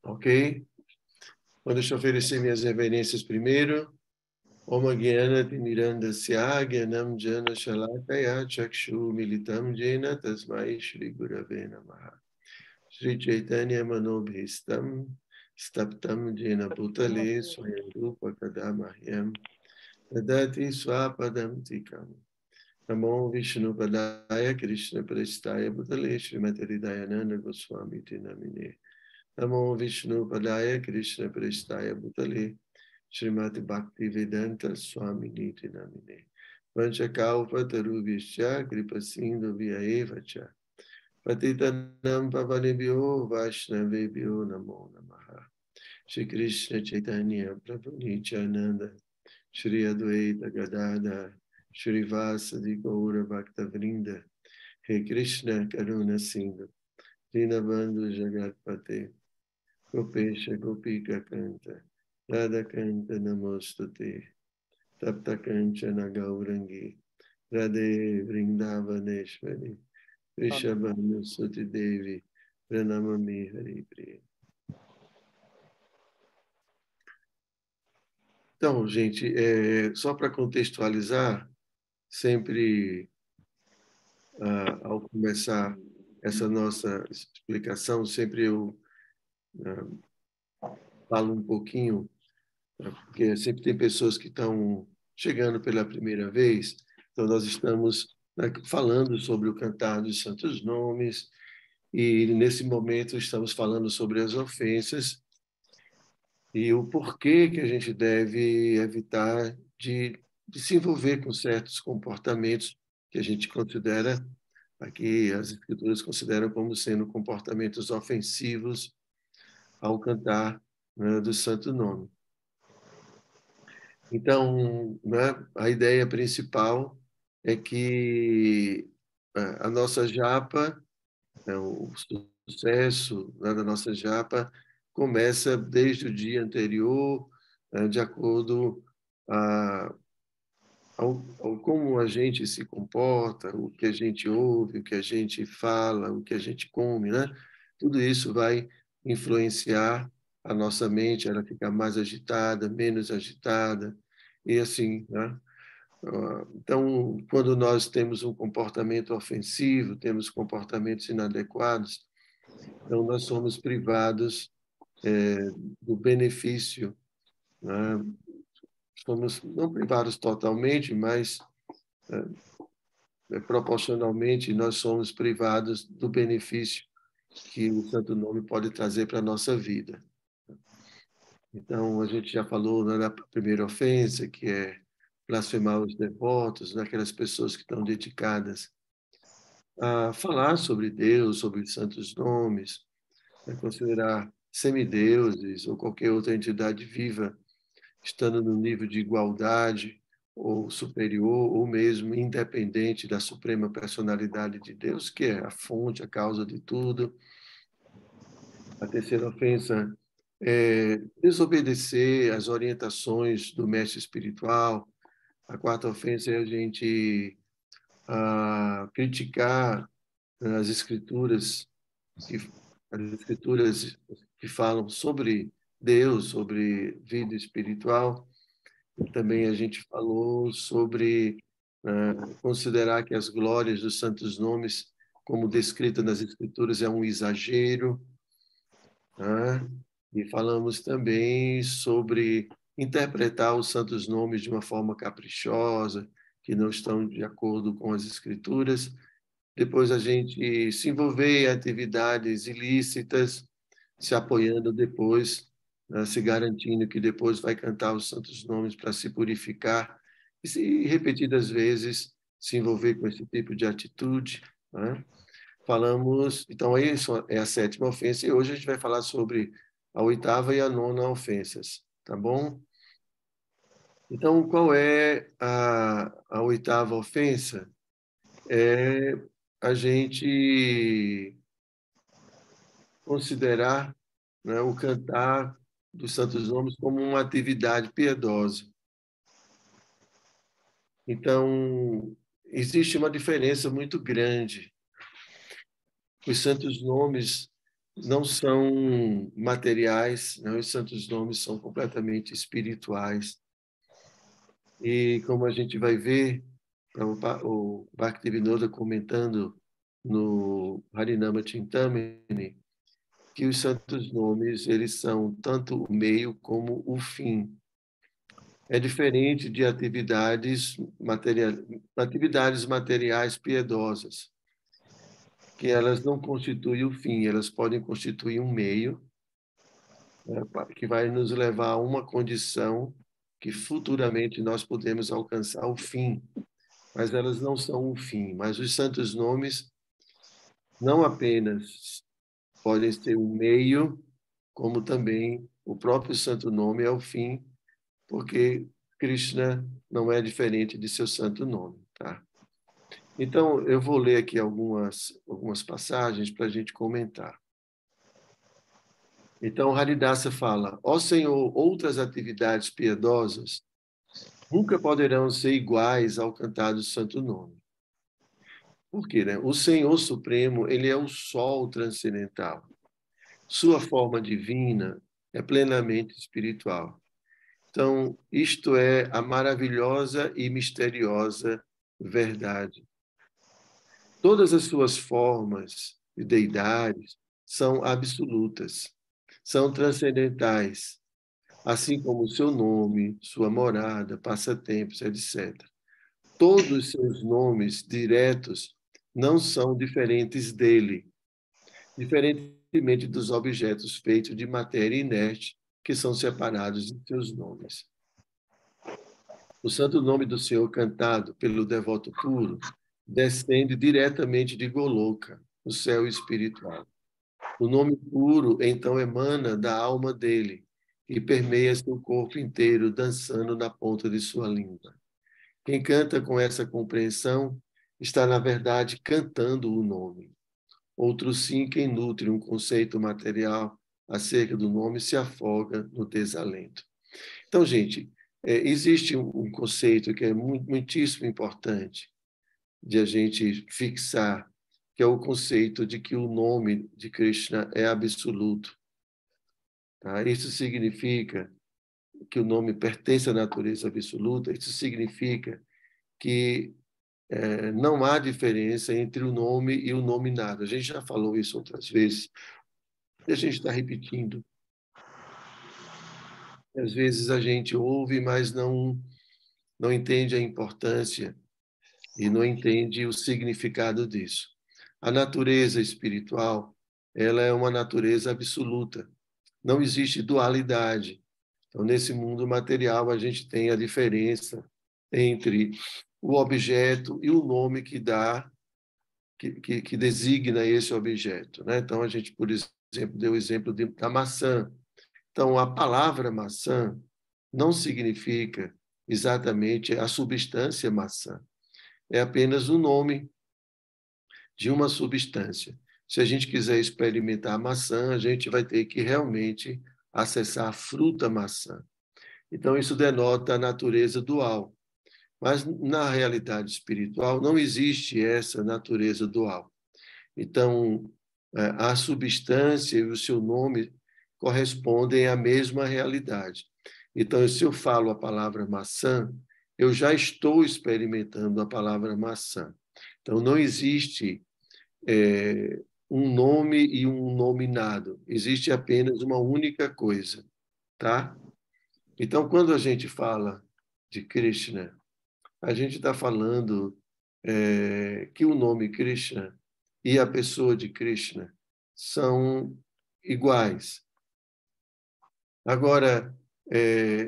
Ok? Então, deixa eu oferecer minhas reverências primeiro. Om Gyana Timirandasya Gyanam Jana Shalakaya Chakshu Militam Jena Tasmai Shri Gurave Namaha. Shri Chaitanya Manobhistam Staptam Jena Bhutale Swayam Rupa Kadamahyam Tadati Swapadam Tikam. Namo Vishnu Padaya Krishna Prestaya Bhutale Srimati Hridayananda Goswami Tinamine. Namo Vishnu Padaya Krishna Prestaya Bhutale Srimati Bhakti Vedanta Swami Niti Namine. Vanchakalpa Tarubhishya Kripa Sindhu Vyaevacha Patitanam Pavanebhyo Vaishnavebhyo Namo Namaha. Shri Krishna Chaitanya Prabhu Nityananda Shri Advaita Gadadhar Shri Vasadi Gaura Bhakta Vrinda He Krishna Karuna Sindhu Dinabandhu Jagatpate Gopesha Gopika Kanta Radha Kanta Namostute Tapta Kanchana Gaurangi Radhe Vrindavaneshwari Rishabhanu Suti Devi Pranamami Hari Priya. Então, gente, só para contextualizar, sempre ao começar essa nossa explicação, sempre eu falo um pouquinho, porque sempre tem pessoas que estão chegando pela primeira vez, então nós estamos falando sobre o cantar dos santos nomes, e nesse momento estamos falando sobre as ofensas e o porquê que a gente deve evitar de se envolver com certos comportamentos que a gente considera, aqui as escrituras consideram como sendo comportamentos ofensivos ao cantar, né, do santo nome. Então, né, a ideia principal é que a nossa japa, o sucesso, né, da nossa japa começa desde o dia anterior, de acordo ao como a gente se comporta, o que a gente ouve, o que a gente fala, o que a gente come, né? Tudo isso vai influenciar a nossa mente, ela fica mais agitada, menos agitada, e assim, né? Então, quando nós temos um comportamento ofensivo, temos comportamentos inadequados, então nós somos privados do benefício, né? Somos não privados totalmente, mas proporcionalmente nós somos privados do benefício que o Santo Nome pode trazer para a nossa vida. Então, a gente já falou, né, na primeira ofensa, que é blasfemar os devotos, aquelas pessoas que estão dedicadas a falar sobre Deus, sobre os santos nomes, considerar semideuses ou qualquer outra entidade viva estando no nível de igualdade ou superior, ou mesmo independente da suprema personalidade de Deus, que é a fonte, a causa de tudo. A terceira ofensa é desobedecer às orientações do mestre espiritual. A quarta ofensa é a gente criticar as escrituras que falam sobre Deus, sobre vida espiritual. Também a gente falou sobre considerar que as glórias dos santos nomes, como descrita nas escrituras, é um exagero. Né? E falamos também sobre interpretar os santos nomes de uma forma caprichosa, que não estão de acordo com as escrituras. Depois a gente se envolver em atividades ilícitas, se apoiando depois, né, se garantindo que depois vai cantar os santos nomes para se purificar e, repetidas vezes, se envolver com esse tipo de atitude. Né? Falamos, então, isso é a sétima ofensa, e hoje a gente vai falar sobre a oitava e a nona ofensas, tá bom? Então, qual é a oitava ofensa? É a gente considerar, né, o cantar dos santos nomes como uma atividade piedosa. Então, existe uma diferença muito grande. Os santos nomes não são materiais, não, os santos nomes são completamente espirituais. E como a gente vai ver, o Bhaktivinoda comentando no Harinama Chintamani, que os santos nomes eles são tanto o meio como o fim. É diferente de atividades materiais piedosas, que elas não constituem o fim, elas podem constituir um meio, né, que vai nos levar a uma condição que futuramente nós podemos alcançar o fim, mas elas não são o fim. Mas os santos nomes não apenas podem ser um meio, como também o próprio santo nome é o fim, porque Krishna não é diferente de seu santo nome, tá? Então, eu vou ler aqui algumas passagens para a gente comentar. Então, Haridasa fala: Ó Senhor, outras atividades piedosas nunca poderão ser iguais ao cantar do santo nome. Por quê, né? O Senhor Supremo, ele é o sol transcendental. Sua forma divina é plenamente espiritual. Então, isto é a maravilhosa e misteriosa verdade. Todas as suas formas de deidades são absolutas, são transcendentais, assim como o seu nome, sua morada, passatempos, etc. Todos os seus nomes diretos não são diferentes dele, diferentemente dos objetos feitos de matéria inerte, que são separados de seus nomes. O santo nome do Senhor cantado pelo devoto puro descende diretamente de Goloka, o céu espiritual. O nome puro, então, emana da alma dele e permeia seu corpo inteiro, dançando na ponta de sua língua. Quem canta com essa compreensão está, na verdade, cantando o nome. Outro sim, quem nutre um conceito material acerca do nome se afoga no desalento. Então, gente, existe um conceito que é muitíssimo importante de a gente fixar, que é o conceito de que o nome de Krishna é absoluto. Tá? Isso significa que o nome pertence à natureza absoluta, isso significa que não há diferença entre o nome e o nominado. A gente já falou isso outras vezes, e a gente está repetindo. Às vezes a gente ouve, mas não entende a importância e não entende o significado disso. A natureza espiritual, ela é uma natureza absoluta. Não existe dualidade. Então, nesse mundo material, a gente tem a diferença entre o objeto e o nome que dá, que designa esse objeto, né? Então, a gente, por exemplo, deu o exemplo da maçã. Então, a palavra maçã não significa exatamente a substância maçã. É apenas o nome de uma substância. Se a gente quiser experimentar a maçã, a gente vai ter que realmente acessar a fruta maçã. Então, isso denota a natureza dual. Mas, na realidade espiritual, não existe essa natureza dual. Então, a substância e o seu nome correspondem à mesma realidade. Então, se eu falo a palavra maçã, eu já estou experimentando a palavra maçã. Então, não existe um nome e um nominado. Existe apenas uma única coisa, tá? Então, quando a gente fala de Krishna, a gente está falando que o nome Krishna e a pessoa de Krishna são iguais. Agora,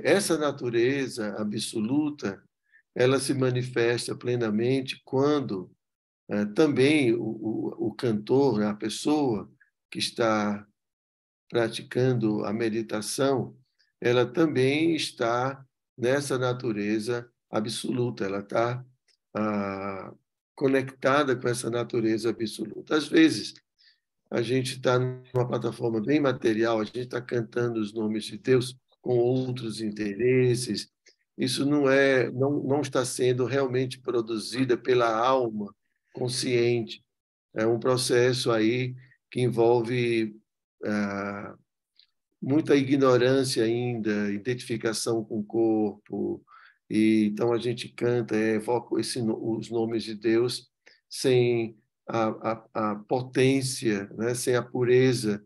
essa natureza absoluta, ela se manifesta plenamente quando também o cantor, a pessoa que está praticando a meditação, ela também está nessa natureza absoluta, ela está conectada com essa natureza absoluta. Às vezes, a gente está numa plataforma bem material, a gente está cantando os nomes de Deus com outros interesses. Isso não está sendo realmente produzida pela alma consciente. É um processo aí que envolve muita ignorância ainda, identificação com o corpo, e então a gente canta, evoca os nomes de Deus sem a potência, né? Sem a pureza,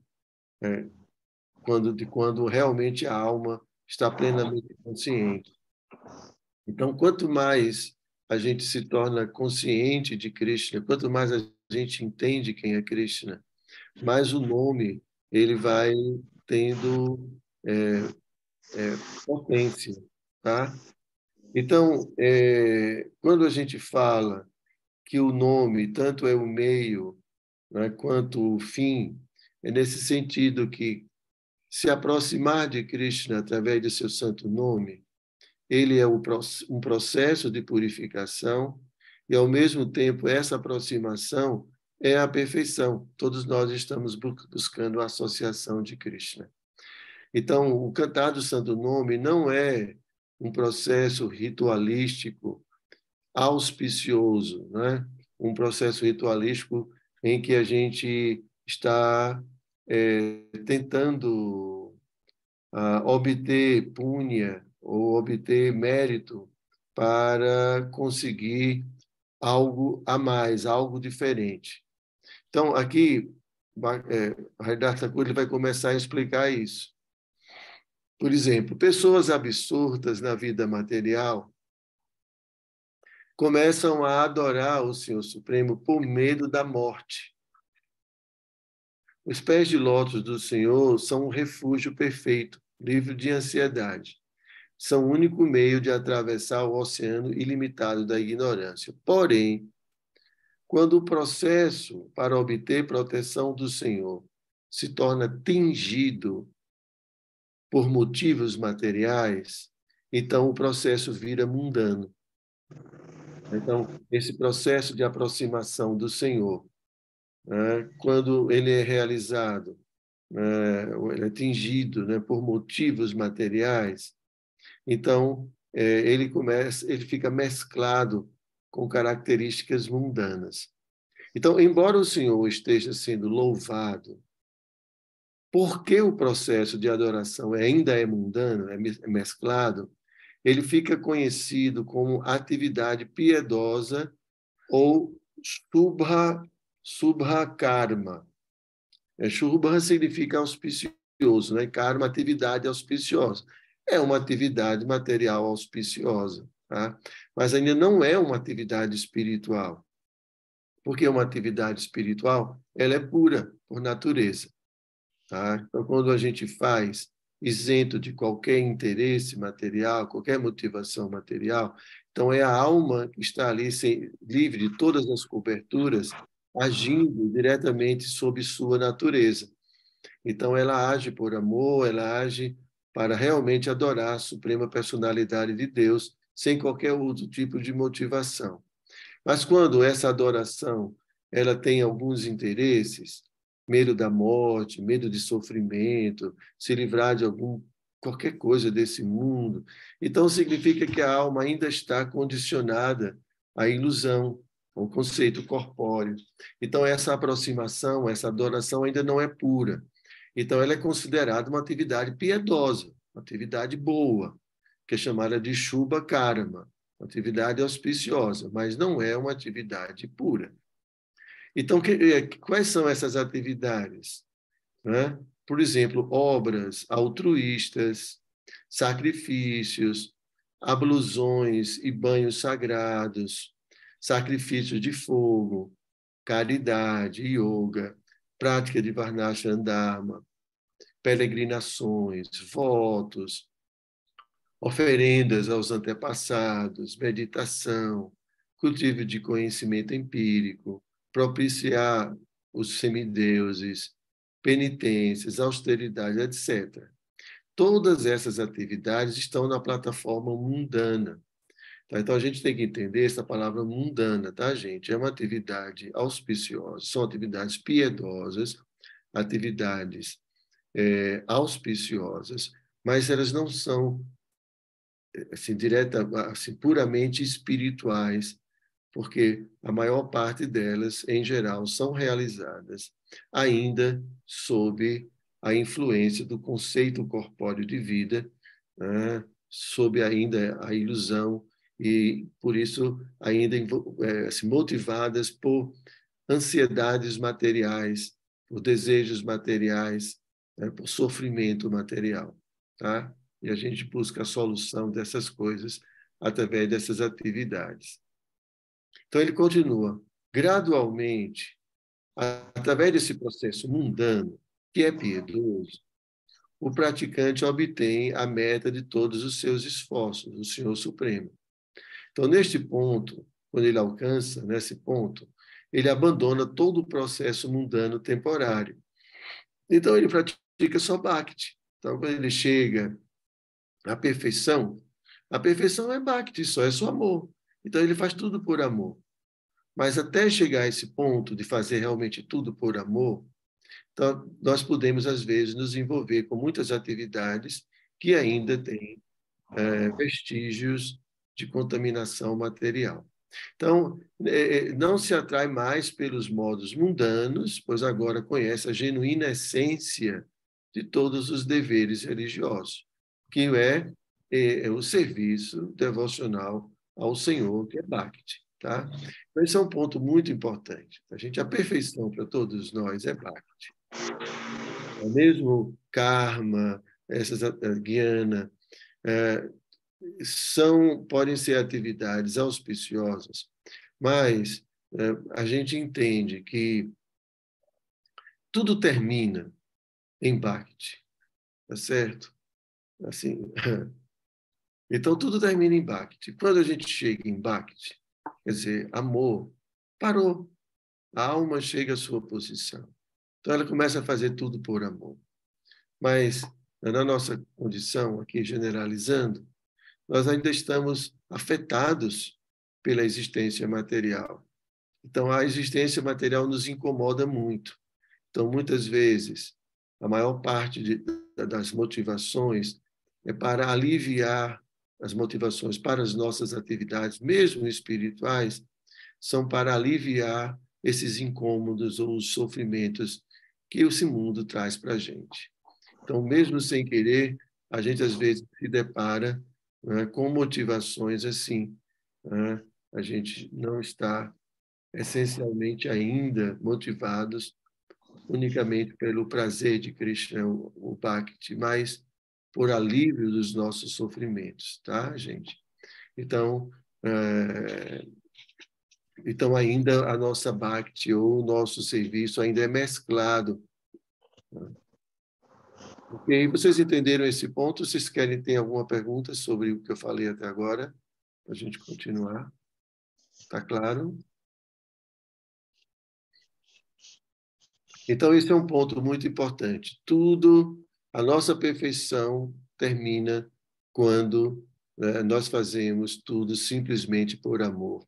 quando realmente a alma está plenamente consciente. Então, quanto mais a gente se torna consciente de Krishna, quanto mais a gente entende quem é Krishna, mais o nome ele vai tendo potência, tá? Então, quando a gente fala que o nome tanto é o meio, né, quanto o fim, é nesse sentido que se aproximar de Krishna através de seu santo nome, ele é um processo de purificação e, ao mesmo tempo, essa aproximação é a perfeição. Todos nós estamos buscando a associação de Krishna. Então, o cantar do santo nome não é um processo ritualístico auspicioso, né? Um processo ritualístico em que a gente está tentando obter punha ou obter mérito para conseguir algo a mais, algo diferente. Então, aqui, Haridas Thakur ele vai começar a explicar isso. Por exemplo, pessoas absurdas na vida material começam a adorar o Senhor Supremo por medo da morte. Os pés de lótus do Senhor são um refúgio perfeito, livre de ansiedade. São o único meio de atravessar o oceano ilimitado da ignorância. Porém, quando o processo para obter proteção do Senhor se torna tingido por motivos materiais, então o processo vira mundano. Então, esse processo de aproximação do Senhor, né, quando ele é realizado, ele é atingido, né, por motivos materiais, então ele fica mesclado com características mundanas. Então, embora o Senhor esteja sendo louvado, porque o processo de adoração ainda é mundano, é mesclado, ele fica conhecido como atividade piedosa ou subha karma. Shubha significa auspicioso, né? Karma, atividade auspiciosa. É uma atividade material auspiciosa, tá? Mas ainda não é uma atividade espiritual. Porque uma atividade espiritual, ela é pura por natureza, tá? Então, quando a gente faz isento de qualquer interesse material, qualquer motivação material, então é a alma que está ali livre de todas as coberturas, agindo diretamente sob sua natureza. Então ela age por amor, ela age para realmente adorar a suprema personalidade de Deus, sem qualquer outro tipo de motivação. Mas quando essa adoração ela tem alguns interesses, medo da morte, medo de sofrimento, se livrar de qualquer coisa desse mundo, então significa que a alma ainda está condicionada à ilusão, ao conceito corpóreo. Então essa aproximação, essa adoração ainda não é pura. Então ela é considerada uma atividade piedosa, uma atividade boa, que é chamada de Shubha Karma, uma atividade auspiciosa, mas não é uma atividade pura. Então, quais são essas atividades? Né? Por exemplo, obras altruístas, sacrifícios, ablusões e banhos sagrados, sacrifícios de fogo, caridade, yoga, prática de Varnashram Dharma, peregrinações, votos, oferendas aos antepassados, meditação, cultivo de conhecimento empírico, propiciar os semideuses, penitências, austeridade, etc. Todas essas atividades estão na plataforma mundana. Tá? Então, a gente tem que entender essa palavra mundana, tá, gente? É uma atividade auspiciosa, são atividades piedosas, atividades auspiciosas, mas elas não são assim, assim, puramente espirituais, porque a maior parte delas, em geral, são realizadas ainda sob a influência do conceito corpóreo de vida, né, sob ainda a ilusão, e por isso ainda assim, motivadas por ansiedades materiais, por desejos materiais, né, por sofrimento material, tá? E a gente busca a solução dessas coisas através dessas atividades. Então ele continua, gradualmente, através desse processo mundano, que é piedoso, o praticante obtém a meta de todos os seus esforços, o Senhor Supremo. Então, neste ponto, quando ele alcança nesse ponto, ele abandona todo o processo mundano temporário. Então, ele pratica só Bhakti. Então, quando ele chega à perfeição, a perfeição é Bhakti, só é só amor. Então, ele faz tudo por amor. Mas até chegar a esse ponto de fazer realmente tudo por amor, então, nós podemos, às vezes, nos envolver com muitas atividades que ainda têm vestígios de contaminação material. Então, não se atrai mais pelos modos mundanos, pois agora conhece a genuína essência de todos os deveres religiosos, que é o serviço devocional ao Senhor, que é Bhakti. Tá? Então, esse é um ponto muito importante. A perfeição para todos nós é Bhakti. Mesmo karma, essas guiana, podem ser atividades auspiciosas, mas a gente entende que tudo termina em Bhakti, tá certo? Assim, então, tudo termina em Bhakti. Quando a gente chega em Bhakti, quer dizer, amor, parou. A alma chega à sua posição. Então, ela começa a fazer tudo por amor. Mas, na nossa condição, aqui generalizando, nós ainda estamos afetados pela existência material. Então, a existência material nos incomoda muito. Então, muitas vezes, a maior parte das motivações é para aliviar as motivações para as nossas atividades, mesmo espirituais, são para aliviar esses incômodos ou os sofrimentos que esse mundo traz para a gente. Então, mesmo sem querer, a gente às vezes se depara, né, com motivações assim. Né? A gente não está essencialmente ainda motivados unicamente pelo prazer de Krishna, o Bhakti, mas por alívio dos nossos sofrimentos, tá, gente? Então, então ainda a nossa Bhakti ou o nosso serviço ainda é mesclado. Tá? Ok? Vocês entenderam esse ponto? Vocês ter alguma pergunta sobre o que eu falei até agora? Para a gente continuar. Está claro? Então, esse é um ponto muito importante. A nossa perfeição termina quando nós fazemos tudo simplesmente por amor.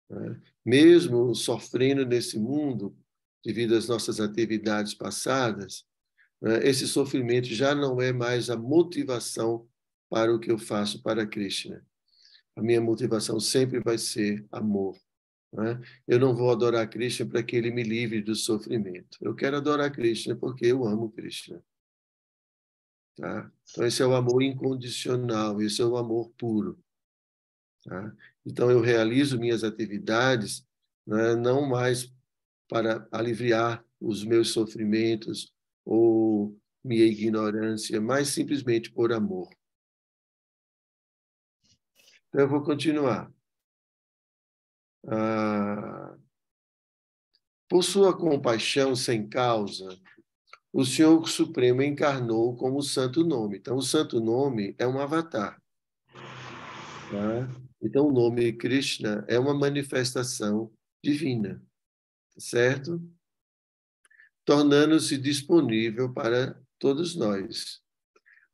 Né? Mesmo sofrendo nesse mundo, devido às nossas atividades passadas, esse sofrimento já não é mais a motivação para o que eu faço para Krishna. A minha motivação sempre vai ser amor. Né? Eu não vou adorar Krishna para que ele me livre do sofrimento. Eu quero adorar Krishna porque eu amo Krishna. Tá? Então, esse é o amor incondicional, esse é o amor puro. Tá? Então, eu realizo minhas atividades, né, não mais para aliviar os meus sofrimentos ou minha ignorância, mas simplesmente por amor. Então, eu vou continuar. Por sua compaixão sem causa, o Senhor Supremo encarnou como o Santo Nome. Então, o Santo Nome é um avatar. Tá? Então, o nome Krishna é uma manifestação divina, certo? Tornando-se disponível para todos nós.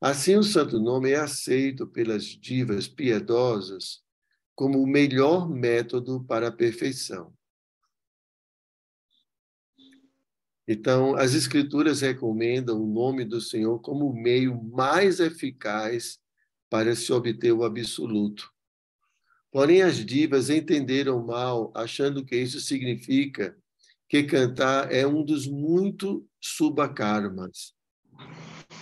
Assim, o Santo Nome é aceito pelas divas piedosas como o melhor método para a perfeição. Então, as Escrituras recomendam o nome do Senhor como o meio mais eficaz para se obter o absoluto. Porém, as divas entenderam mal, achando que isso significa que cantar é um dos muitos subkarmas.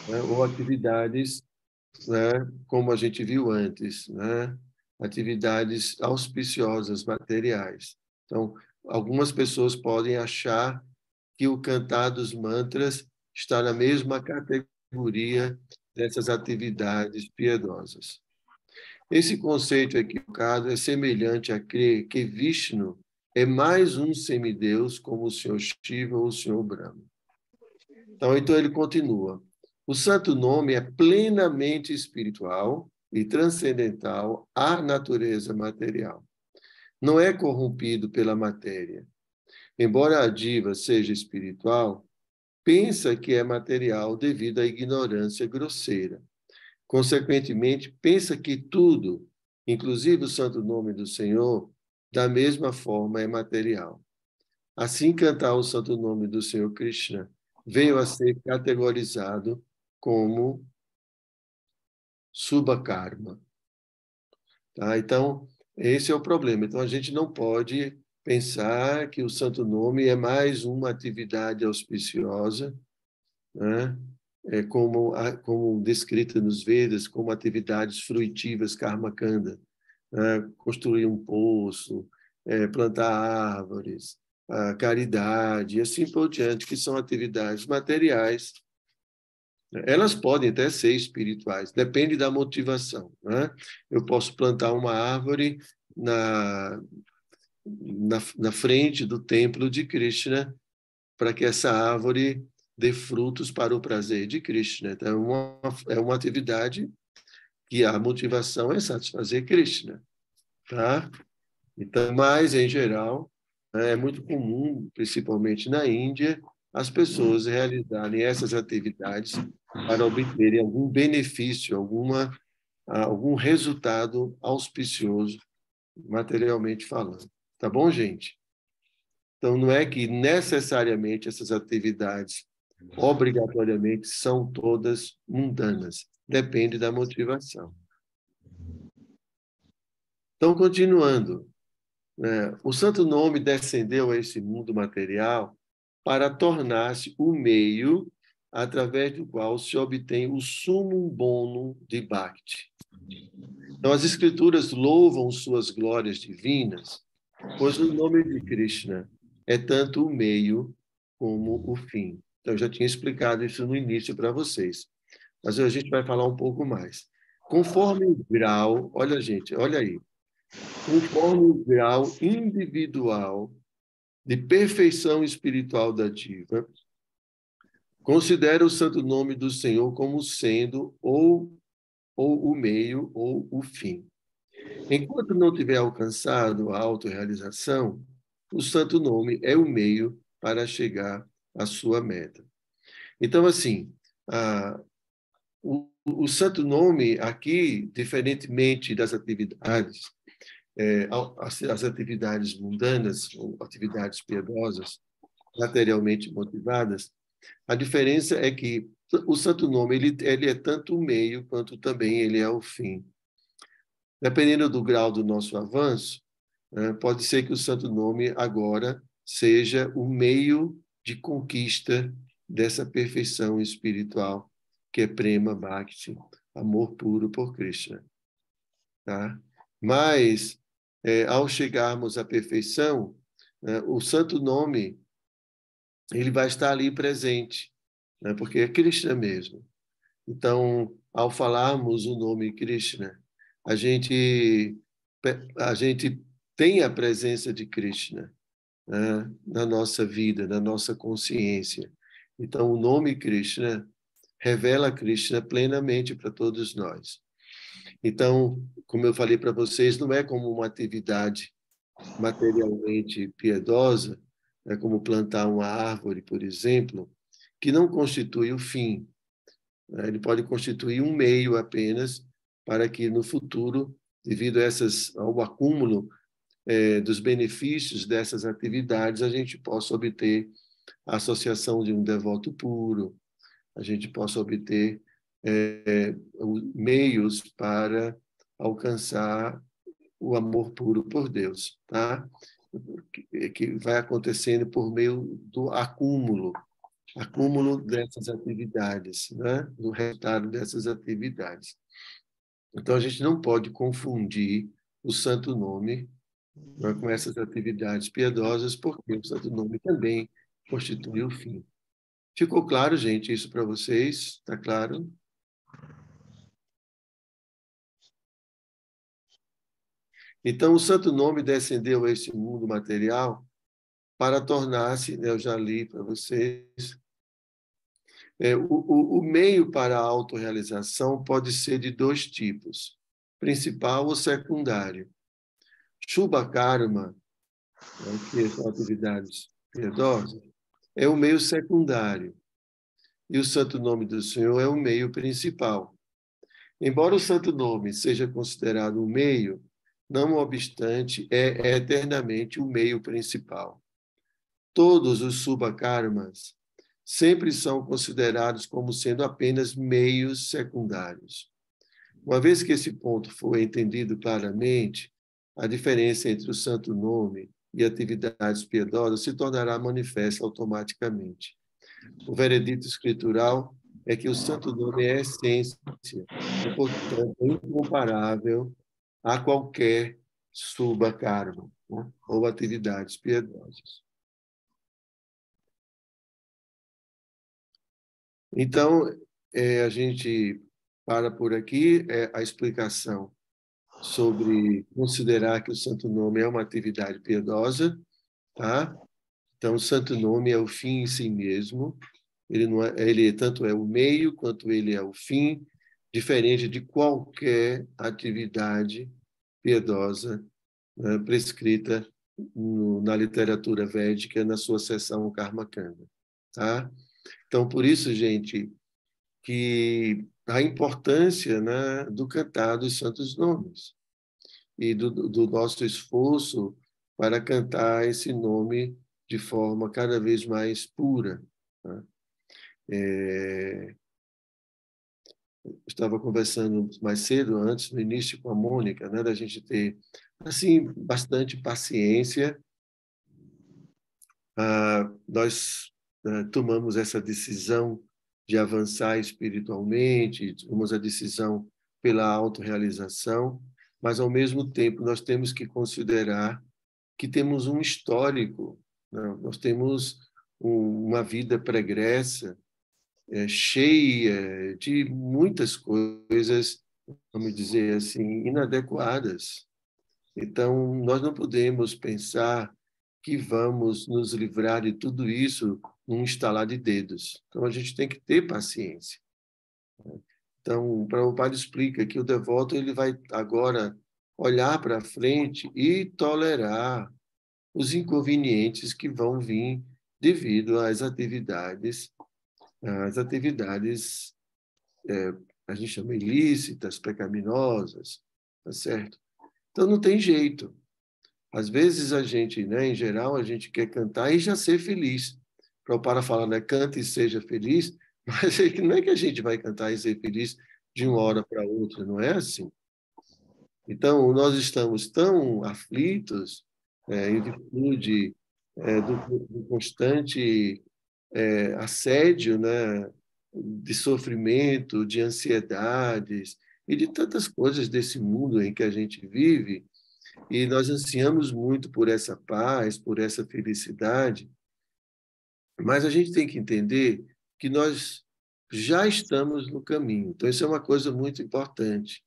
né? Ou atividades, né, como a gente viu antes, né? Atividades auspiciosas, materiais. Então, algumas pessoas podem achar que o cantar dos mantras está na mesma categoria dessas atividades piedosas. Esse conceito equivocado é semelhante a crer que Vishnu é mais um semideus como o Senhor Shiva ou o Senhor Brahma. Então ele continua. O santo nome é plenamente espiritual e transcendental à natureza material. Não é corrompido pela matéria. Embora a diva seja espiritual, pensa que é material devido à ignorância grosseira. Consequentemente, pensa que tudo, inclusive o santo nome do Senhor, da mesma forma é material. Assim, cantar o santo nome do Senhor Krishna veio a ser categorizado como subkarma. Tá? Então, esse é o problema. Então, a gente não pode pensar que o santo nome é mais uma atividade auspiciosa, né? Como descrita nos Vedas, como atividades fruitivas, karma kanda, né? Construir um poço, plantar árvores, a caridade, e assim por diante, que são atividades materiais. Elas podem até ser espirituais, depende da motivação, né? Eu posso plantar uma árvore na frente do templo de Krishna para que essa árvore dê frutos para o prazer de Krishna. Então, é uma atividade que a motivação é satisfazer Krishna, tá? Então, mas, em geral, é muito comum, principalmente na Índia, as pessoas realizarem essas atividades para obterem algum benefício, algum resultado auspicioso, materialmente falando. Tá bom, gente? Então, não é que necessariamente essas atividades, obrigatoriamente, são todas mundanas. Depende da motivação. Então, continuando. O Santo Nome descendeu a esse mundo material para tornar-se o meio através do qual se obtém o sumo bono de Bhakti. Então, as Escrituras louvam suas glórias divinas, pois o nome de Krishna é tanto o meio como o fim. Então, eu já tinha explicado isso no início para vocês, mas a gente vai falar um pouco mais. Conforme o grau, olha, gente, olha aí, conforme o grau individual de perfeição espiritual da diva, considera o santo nome do Senhor como sendo ou o meio ou o fim. Enquanto não tiver alcançado a autorrealização, o santo nome é o meio para chegar à sua meta. Então, assim, o santo nome aqui, diferentemente das atividades, as atividades mundanas, ou atividades piedosas, materialmente motivadas, a diferença é que o santo nome ele é tanto o meio quanto também ele é o fim. Dependendo do grau do nosso avanço, pode ser que o santo nome agora seja o meio de conquista dessa perfeição espiritual, que é Prema Bhakti, amor puro por Krishna. Tá? Mas, ao chegarmos à perfeição, o santo nome ele vai estar ali presente, né? Porque é Krishna mesmo. Então, ao falarmos o nome Krishna, a gente, a gente tem a presença de Krishna, né, na nossa vida, na nossa consciência. Então, o nome Krishna revela Krishna plenamente para todos nós. Então, como eu falei para vocês, não é como uma atividade materialmente piedosa, é como plantar uma árvore, por exemplo, que não constitui o fim. Ele pode constituir um meio apenas para que no futuro, devido ao acúmulo dos benefícios dessas atividades, a gente possa obter a associação de um devoto puro, a gente possa obter meios para alcançar o amor puro por Deus, tá? Que vai acontecendo por meio do acúmulo, acúmulo dessas atividades, né? Do resultado dessas atividades. Então, a gente não pode confundir o santo nome, né, com essas atividades piedosas, porque o santo nome também constitui o fim. Ficou claro, gente, isso para vocês? Está claro? Então, o santo nome descendeu a esse mundo material para tornar-se, né, eu já li para vocês, o meio para a autorrealização pode ser de dois tipos, principal ou secundário. Shubha Karma, né, que são atividades piedosas, é o meio secundário, e o santo nome do Senhor é o meio principal. Embora o santo nome seja considerado um meio, não obstante, é eternamente o meio principal. Todos os subkarmas sempre são considerados como sendo apenas meios secundários. Uma vez que esse ponto for entendido claramente, a diferença entre o santo nome e atividades piedosas se tornará manifesta automaticamente. O veredito escritural é que o santo nome é a essência e, portanto, incomparável a qualquer subkarma, né, ou atividades piedosas. Então, a gente para por aqui a explicação sobre considerar que o santo nome é uma atividade piedosa, tá? Então, o santo nome é o fim em si mesmo. Ele não é, ele tanto é o meio quanto ele é o fim, diferente de qualquer atividade piedosa, né, prescrita na literatura védica, na sua seção Karma Kanda, tá? Então, por isso, gente, que a importância, né, do cantar dos santos nomes e do nosso esforço para cantar esse nome de forma cada vez mais pura. Né? Estava conversando mais cedo, antes, no início, com a Mônica, né, da gente ter assim bastante paciência. Nós tomamos essa decisão de avançar espiritualmente, tomamos a decisão pela autorrealização, mas, ao mesmo tempo, nós temos que considerar que temos um histórico, né? Nós temos uma vida pregressa, cheia de muitas coisas, vamos dizer assim, inadequadas. Então, nós não podemos pensar que vamos nos livrar de tudo isso num estalar de dedos. Então, a gente tem que ter paciência. Então, o Prabhupada explica que o devoto ele vai agora olhar para frente e tolerar os inconvenientes que vão vir devido às atividades, a gente chama ilícitas, pecaminosas, tá certo? Então, não tem jeito. Às vezes a gente, né, em geral, a gente quer cantar e já ser feliz. Prabhupada fala, né, cante e seja feliz, mas não é que a gente vai cantar e ser feliz de uma hora para outra, não é assim. Então, nós estamos tão aflitos, em virtude do constante assédio, né, de sofrimento, de ansiedades e de tantas coisas desse mundo em que a gente vive, e nós ansiamos muito por essa paz, por essa felicidade, mas a gente tem que entender que nós já estamos no caminho. Então, isso é uma coisa muito importante.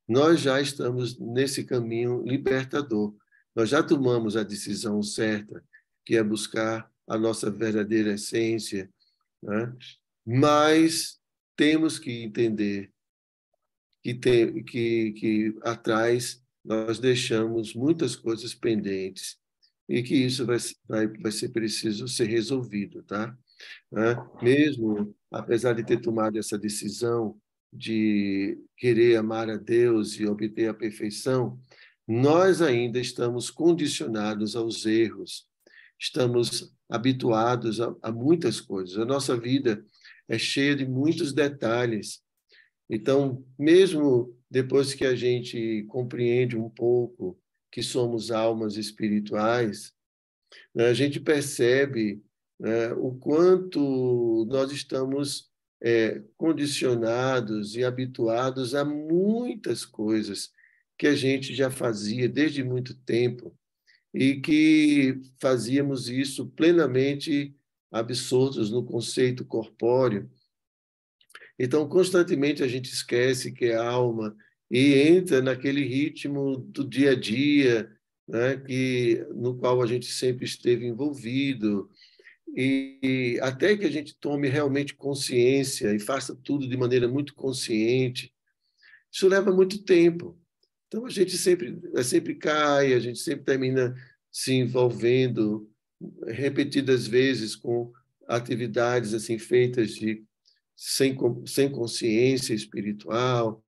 Nós já estamos nesse caminho libertador. Nós já tomamos a decisão certa, que é buscar a nossa verdadeira essência, né? Mas temos que entender que atrás nós deixamos muitas coisas pendentes e que isso vai ser preciso ser resolvido, tá? Mesmo apesar de ter tomado essa decisão de querer amar a Deus e obter a perfeição, nós ainda estamos condicionados aos erros, estamos habituados a muitas coisas. A nossa vida é cheia de muitos detalhes. Então, mesmo depois que a gente compreende um pouco que somos almas espirituais, né, a gente percebe o quanto nós estamos condicionados e habituados a muitas coisas que a gente já fazia desde muito tempo e que fazíamos isso plenamente absortos no conceito corpóreo. Então, constantemente a gente esquece que é alma e entra naquele ritmo do dia a dia, né, no qual a gente sempre esteve envolvido, e até que a gente tome realmente consciência e faça tudo de maneira muito consciente, isso leva muito tempo. Então, a gente sempre cai, a gente sempre termina se envolvendo repetidas vezes com atividades assim feitas sem consciência espiritual.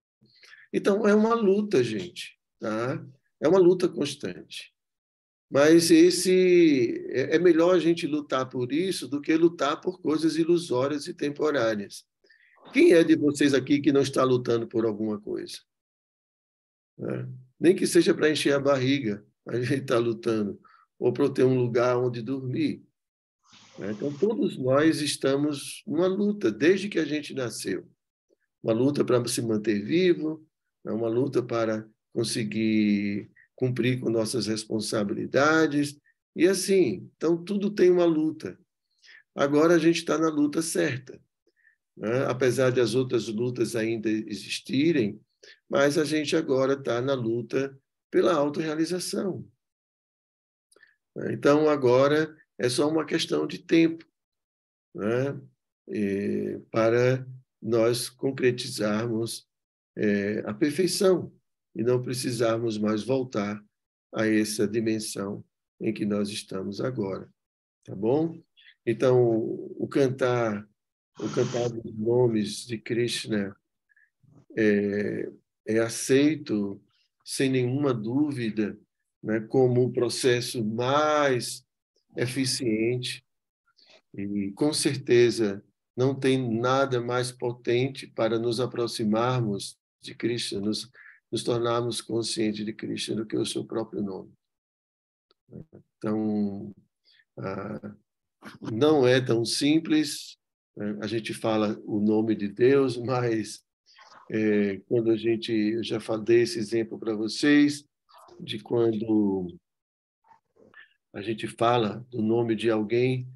Então, é uma luta, gente, tá? É uma luta constante. Mas é melhor a gente lutar por isso do que lutar por coisas ilusórias e temporárias. Quem é de vocês aqui que não está lutando por alguma coisa? Né? Nem que seja para encher a barriga, a gente está lutando, ou para ter um lugar onde dormir. Né? Então, todos nós estamos numa luta, desde que a gente nasceu. Uma luta para se manter vivo, né? Uma luta para conseguir cumprir com nossas responsabilidades, e assim, então tudo tem uma luta. Agora a gente está na luta certa, né? Apesar de as outras lutas ainda existirem, mas a gente agora está na luta pela autorrealização. Então, agora é só uma questão de tempo, né? Para nós concretizarmos a perfeição e não precisarmos mais voltar a essa dimensão em que nós estamos agora, tá bom? Então, o cantar dos nomes de Krishna é aceito sem nenhuma dúvida, né, como o processo mais eficiente e, com certeza, não tem nada mais potente para nos aproximarmos de Krishna, nos tornarmos conscientes de Krishna do que o seu próprio nome. Então, não é tão simples, né? A gente fala o nome de Deus, mas quando eu já falei esse exemplo para vocês, de quando a gente fala do nome de alguém,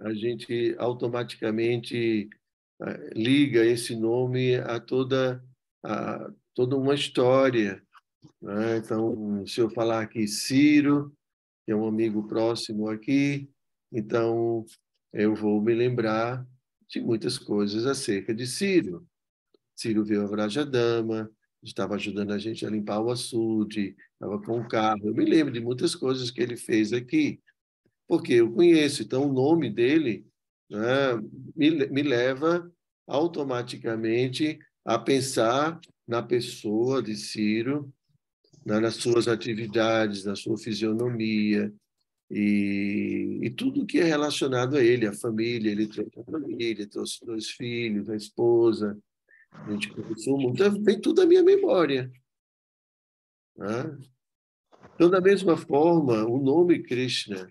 a gente automaticamente liga esse nome a toda uma história, né? Então, se eu falar aqui Ciro, que é um amigo próximo aqui, então eu vou me lembrar de muitas coisas acerca de Ciro. Ciro veio a Vrajadama, estava ajudando a gente a limpar o açude, estava com o carro. Eu me lembro de muitas coisas que ele fez aqui, porque eu conheço. Então, o nome dele, né, me leva automaticamente a pensar na pessoa de Ciro, né, nas suas atividades, na sua fisionomia e tudo que é relacionado a ele, a família. Ele trouxe a família, trouxe 2 filhos, a esposa. A gente conversou muito, vem tudo à minha memória. Né? Então, da mesma forma, o nome Krishna,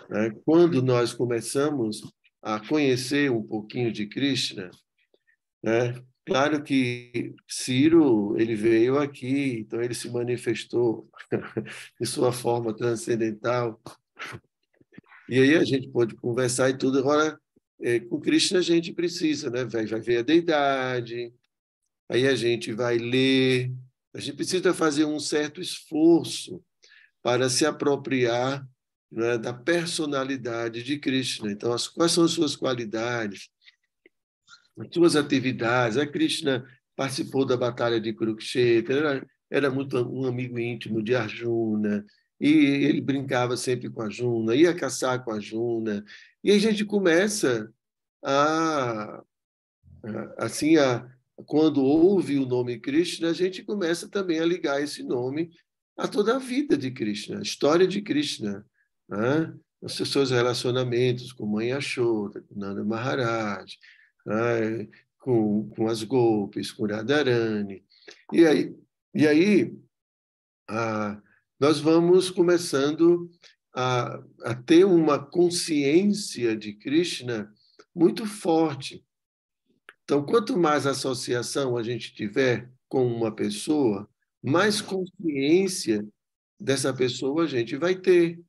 né, quando nós começamos a conhecer um pouquinho de Krishna, né, claro que Ciro ele veio aqui, então ele se manifestou de sua forma transcendental, e aí a gente pode conversar e tudo. Agora, com Krishna a gente precisa, né? Vai ver a deidade, aí a gente vai ler, a gente precisa fazer um certo esforço para se apropriar, né, da personalidade de Krishna. Então, quais são as suas qualidades, as suas atividades? A Krishna participou da batalha de Kurukshetra, era muito um amigo íntimo de Arjuna, e ele brincava sempre com Arjuna, ia caçar com Arjuna, e a gente começa a assim, quando ouve o nome Krishna, a gente começa também a ligar esse nome a toda a vida de Krishna, a história de Krishna, né? Os seus relacionamentos com Mãe Yashoda, com Nanda Maharaj, né? com as golpes, com Radharani. E aí nós vamos começando a ter uma consciência de Krishna muito forte. Então, quanto mais associação a gente tiver com uma pessoa, mais consciência dessa pessoa a gente vai ter,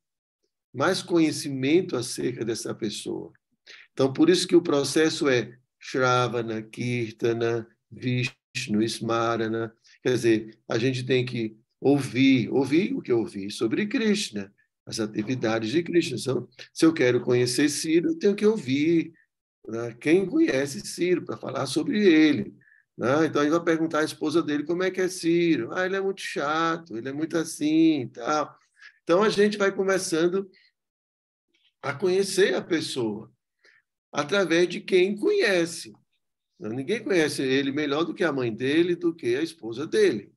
mais conhecimento acerca dessa pessoa. Então, por isso que o processo é Shravana, Kirtana, Vishnu, Smarana. Quer dizer, a gente tem que ouvir o que eu ouvi sobre Krishna, as atividades de Krishna. Se eu quero conhecer Ciro, eu tenho que ouvir, né, quem conhece Ciro para falar sobre ele. Né? Então, a gente vai perguntar à esposa dele como é que é Ciro. Ele é muito chato, ele é muito assim, tal. Então, a gente vai começando a conhecer a pessoa através de quem conhece. Ninguém conhece ele melhor do que a mãe dele, do que a esposa dele.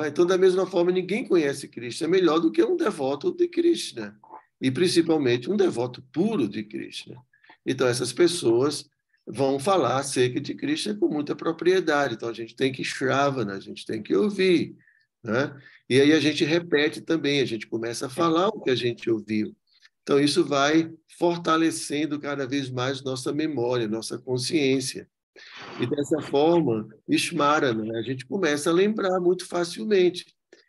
Então, da mesma forma, ninguém conhece Krishna melhor do que um devoto de Krishna, e principalmente um devoto puro de Krishna. Então, essas pessoas vão falar acerca de Krishna com muita propriedade. Então, a gente tem que shravana, a gente tem que ouvir. Né? E aí a gente repete também, a gente começa a falar o que a gente ouviu. Então, isso vai fortalecendo cada vez mais nossa memória, nossa consciência. E dessa forma, Ishmarana, a gente começa a lembrar muito facilmente.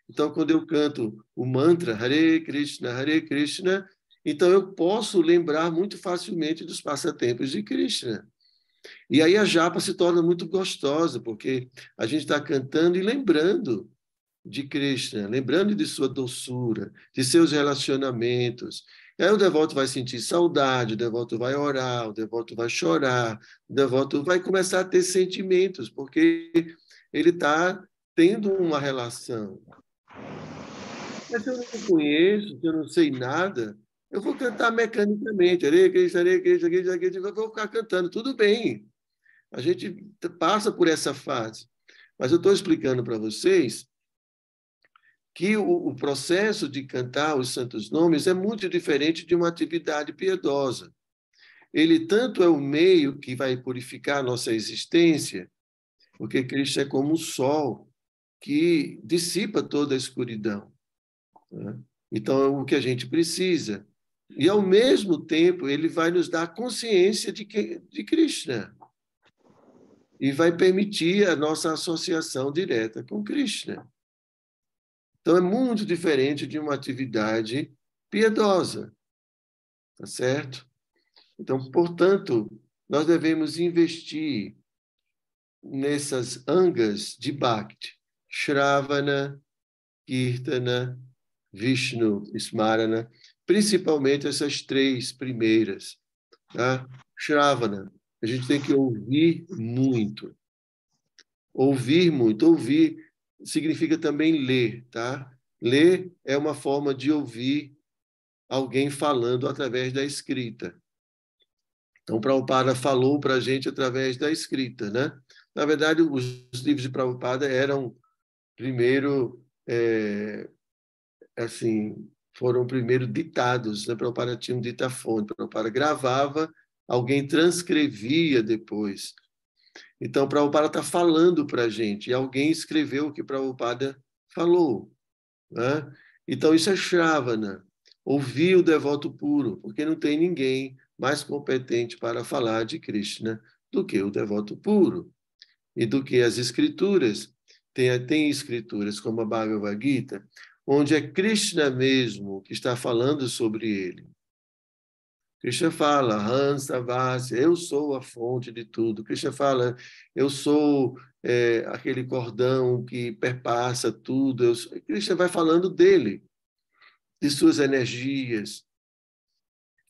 Então, quando eu canto o mantra Hare Krishna, então eu posso lembrar muito facilmente dos passatempos de Krishna. E aí a japa se torna muito gostosa, porque a gente está cantando e lembrando de Krishna, lembrando de sua doçura, de seus relacionamentos. E aí o devoto vai sentir saudade, o devoto vai orar, o devoto vai chorar, o devoto vai começar a ter sentimentos, porque ele está tendo uma relação. Mas se eu não conheço, se eu não sei nada, eu vou cantar mecanicamente, Hare Krishna, Hare Krishna, Krishna, Krishna, eu vou ficar cantando, tudo bem. A gente passa por essa fase. Mas eu estou explicando para vocês que o processo de cantar os santos nomes é muito diferente de uma atividade piedosa. Ele tanto é o meio que vai purificar a nossa existência, porque Cristo é como o sol que dissipa toda a escuridão. Né? Então, é o que a gente precisa. E, ao mesmo tempo, ele vai nos dar consciência de Krishna e vai permitir a nossa associação direta com Krishna. Então, é muito diferente de uma atividade piedosa, tá certo? Então, portanto, nós devemos investir nessas angas de Bhakti, Shravana, Kirtana, Vishnu, Smarana, principalmente essas três primeiras. Tá? Shravana, a gente tem que ouvir muito. Ouvir muito. Ouvir significa também ler, tá? Ler é uma forma de ouvir alguém falando através da escrita. Então, Prabhupada falou para a gente através da escrita, né? Na verdade, os livros de Prabhupada eram primeiro, assim, foram primeiro ditados, né? Prabhupada tinha um ditafone, Prabhupada gravava, alguém transcrevia depois. Então, Prabhupada está falando para a gente, e alguém escreveu o que Prabhupada falou. Né? Então, isso é Shravana, ouvir o devoto puro, porque não tem ninguém mais competente para falar de Krishna do que o devoto puro, e do que as escrituras. Tem escrituras como a Bhagavad Gita, onde é Krishna mesmo que está falando sobre ele. Krishna fala, Hansa Vasya, eu sou a fonte de tudo. Krishna fala, eu sou aquele cordão que perpassa tudo. Krishna vai falando dele, de suas energias.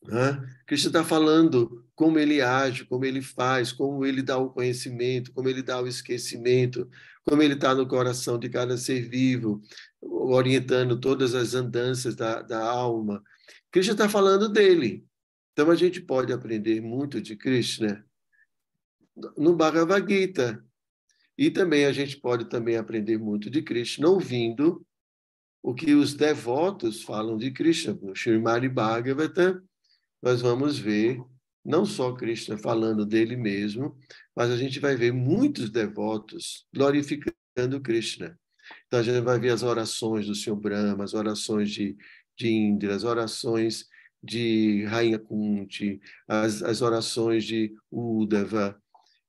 Né? Krishna está falando como ele age, como ele faz, como ele dá o conhecimento, como ele dá o esquecimento, como ele está no coração de cada ser vivo, orientando todas as andanças da alma. Krishna está falando dele. Então, a gente pode aprender muito de Krishna no Bhagavad Gita. E também a gente pode também aprender muito de Krishna ouvindo o que os devotos falam de Krishna. No Srimad Bhagavatam, nós vamos ver não só Krishna falando dele mesmo, mas a gente vai ver muitos devotos glorificando Krishna. Então, a gente vai ver as orações do Senhor Brahma, as orações de Indra, as orações de Rainha Kunti, as orações de Uddhava.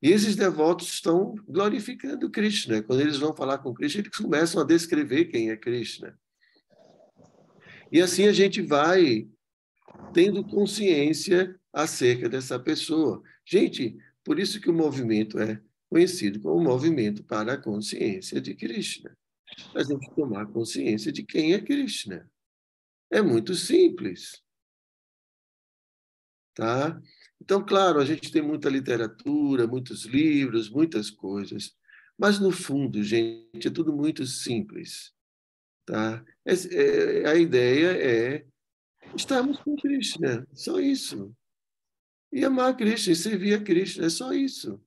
E esses devotos estão glorificando Krishna. Quando eles vão falar com Krishna, eles começam a descrever quem é Krishna. E assim a gente vai tendo consciência acerca dessa pessoa. Gente, por isso que o movimento é conhecido como movimento para a consciência de Krishna. A gente tomar consciência de quem é Krishna. É muito simples, tá? Então, claro, a gente tem muita literatura, muitos livros, muitas coisas, mas no fundo, gente, é tudo muito simples, tá? A ideia é estarmos com Krishna, só isso. E amar Krishna, e servir a Krishna, é só isso.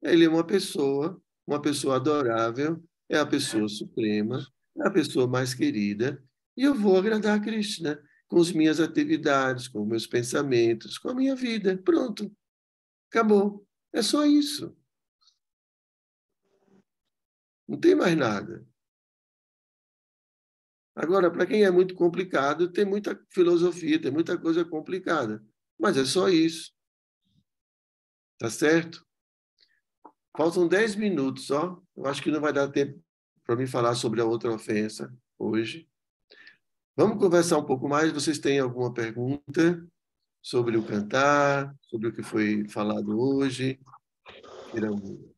Ele é uma pessoa adorável, é a pessoa suprema, é a pessoa mais querida, e eu vou agradar a Krishna com as minhas atividades, com os meus pensamentos, com a minha vida. Pronto, acabou. É só isso. Não tem mais nada. Agora, para quem é muito complicado, tem muita filosofia, tem muita coisa complicada. Mas é só isso. Tá certo? Faltam 10 minutos só. Eu acho que não vai dar tempo para mim falar sobre a outra ofensa hoje. Vamos conversar um pouco mais. Vocês têm alguma pergunta sobre o cantar, sobre o que foi falado hoje? Queiram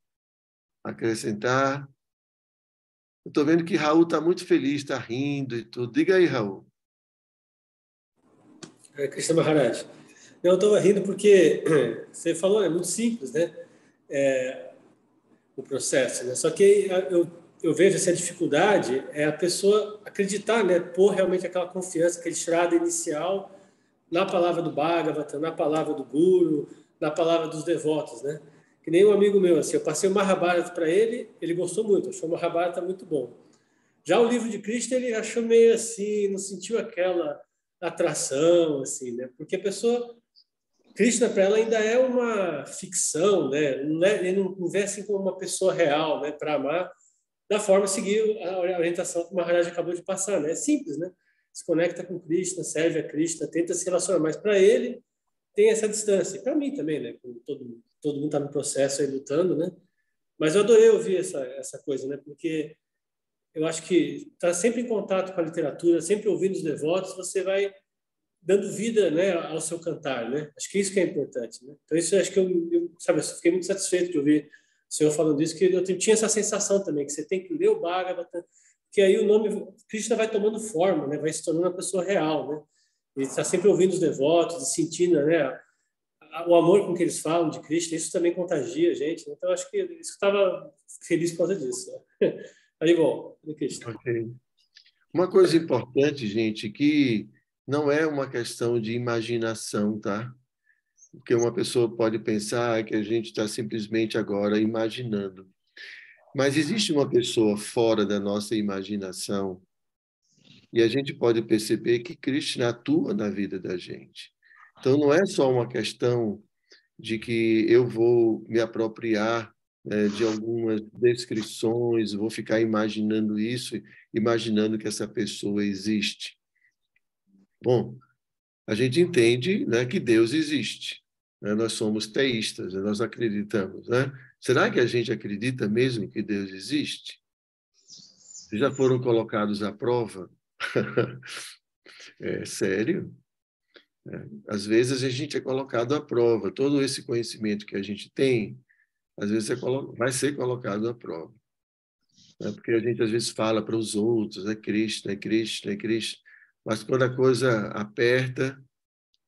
acrescentar? Eu estou vendo que Raul está muito feliz, está rindo e tudo. Diga aí, Raul. Krishna Maharaj. Eu estava rindo porque você falou, é muito simples, né? O processo, né? Só que eu vejo essa dificuldade é a pessoa acreditar, né? Pôr realmente aquela confiança, aquele shraddha inicial na palavra do Bhagavata, na palavra do Guru, na palavra dos devotos, né? Que nem um amigo meu, assim, eu passei o Mahabharata para ele, ele gostou muito, achou o Mahabharata muito bom. Já o livro de Krishna ele achou meio assim, não sentiu aquela atração, assim, né? Porque a pessoa Krishna para ela ainda é uma ficção, né? Ele não vê assim como uma pessoa real, né? Para amar da forma seguir a orientação que o Maharaj acabou de passar, né? É simples, né? Se conecta com Krishna, serve a Krishna, tenta se relacionar, mas para ele tem essa distância. Para mim também, né? Todo mundo está no processo aí lutando, né? Mas eu adorei ouvir essa coisa, né? Porque eu acho que está sempre em contato com a literatura, sempre ouvindo os devotos, você vai dando vida, né, ao seu cantar, né? Acho que isso que é importante, né? Então isso acho que sabe, eu fiquei muito satisfeito de ouvir o senhor falando isso, que eu tinha essa sensação também que você tem que ler o Bhagavata, que aí o nome Krishna vai tomando forma, né? Vai se tornando uma pessoa real, né? E está sempre ouvindo os devotos, e sentindo, né, o amor com que eles falam de Krishna, isso também contagia a gente, né? Então acho que isso estava feliz por causa disso. Né? Aí bom, Krishna. Okay. Uma coisa importante, gente, que não é uma questão de imaginação, tá? Porque uma pessoa pode pensar que a gente está simplesmente agora imaginando. Mas existe uma pessoa fora da nossa imaginação e a gente pode perceber que Krishna atua na vida da gente. Então, não é só uma questão de que eu vou me apropriar, né, de algumas descrições, vou ficar imaginando isso, imaginando que essa pessoa existe. Bom, a gente entende, né, que Deus existe. Né? Nós somos teístas, né? Nós acreditamos. Né? Será que a gente acredita mesmo que Deus existe? Já foram colocados à prova? É sério? É. Às vezes a gente é colocado à prova. Todo esse conhecimento que a gente tem, às vezes vai ser colocado à prova. Né? Porque a gente às vezes fala para os outros, é Cristo, é Cristo, é Cristo. Mas quando a coisa aperta,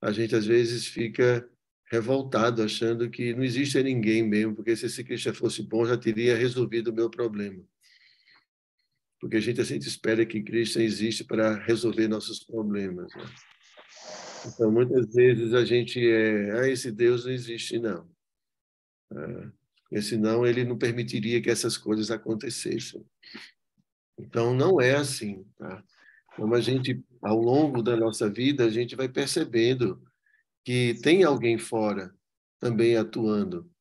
a gente às vezes fica revoltado, achando que não existe ninguém mesmo, porque se esse Cristo fosse bom, já teria resolvido o meu problema. Porque a gente sempre espera que Cristo existe para resolver nossos problemas. Né? Então, muitas vezes a gente esse Deus não existe, não. Porque senão ele não permitiria que essas coisas acontecessem. Então, não é assim. Tá? Então, a gente, ao longo da nossa vida, a gente vai percebendo que tem alguém fora também atuando.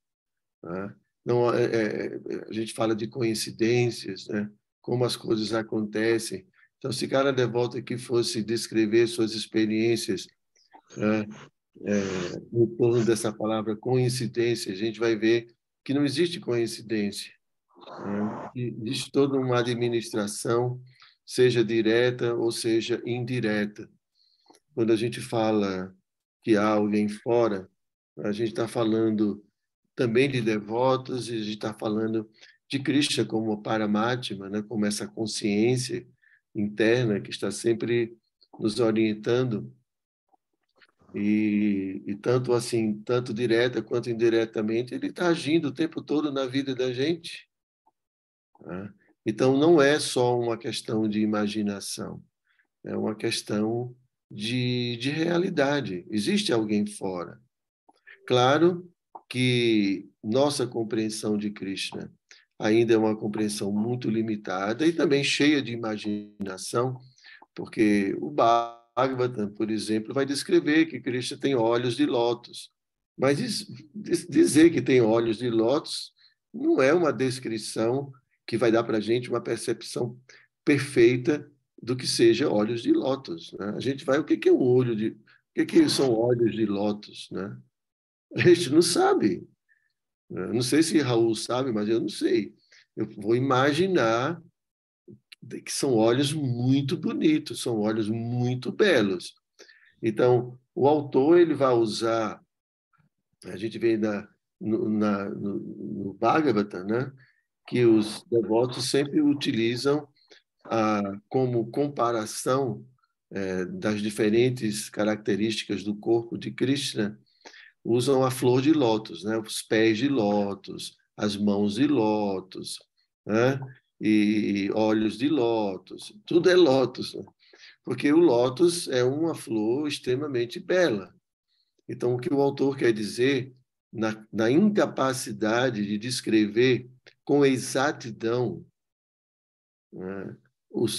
Tá? Não, a gente fala de coincidências, né? Como as coisas acontecem. Então, se cada devoto aqui fosse descrever suas experiências, né, em torno dessa palavra coincidência, a gente vai ver que não existe coincidência, né? Existe toda uma administração, seja direta ou seja indireta. Quando a gente fala que há alguém fora, a gente está falando também de devotos, e a gente está falando de Krishna como Paramatma, né? Como essa consciência interna que está sempre nos orientando, e tanto assim, tanto direta quanto indiretamente, ele está agindo o tempo todo na vida da gente, né? Então, não é só uma questão de imaginação, é uma questão de realidade. Existe alguém fora. Claro que nossa compreensão de Krishna ainda é uma compreensão muito limitada e também cheia de imaginação, porque o Bhagavatam, por exemplo, vai descrever que Krishna tem olhos de lótus. Mas dizer que tem olhos de lótus não é uma descrição que vai dar para a gente uma percepção perfeita do que seja olhos de lótus, né? A gente vai, o que é um olho de... O que são olhos de lótus, né? A gente não sabe. Não sei se Raul sabe, mas eu não sei. Eu vou imaginar que são olhos muito bonitos, são olhos muito belos. Então, o autor ele vai usar, a gente vê no Bhagavatam, né, que os devotos sempre utilizam como comparação das diferentes características do corpo de Krishna, usam a flor de lótus, né, os pés de lótus, as mãos de lótus, né, e olhos de lótus, tudo é lótus, né? Porque o lótus é uma flor extremamente bela. Então, o que o autor quer dizer, na incapacidade de descrever com exatidão, né,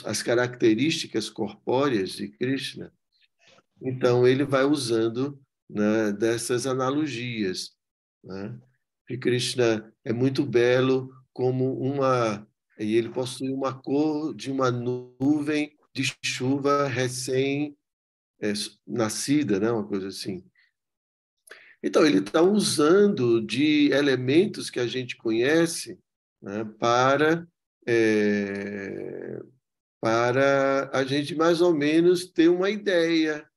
as características corpóreas de Krishna, então ele vai usando, né, dessas analogias, né? Que Krishna é muito belo como uma... E ele possui uma cor de uma nuvem de chuva recém-nascida, né? Uma coisa assim. Então, ele está usando de elementos que a gente conhece, né, para a gente mais ou menos ter uma ideia,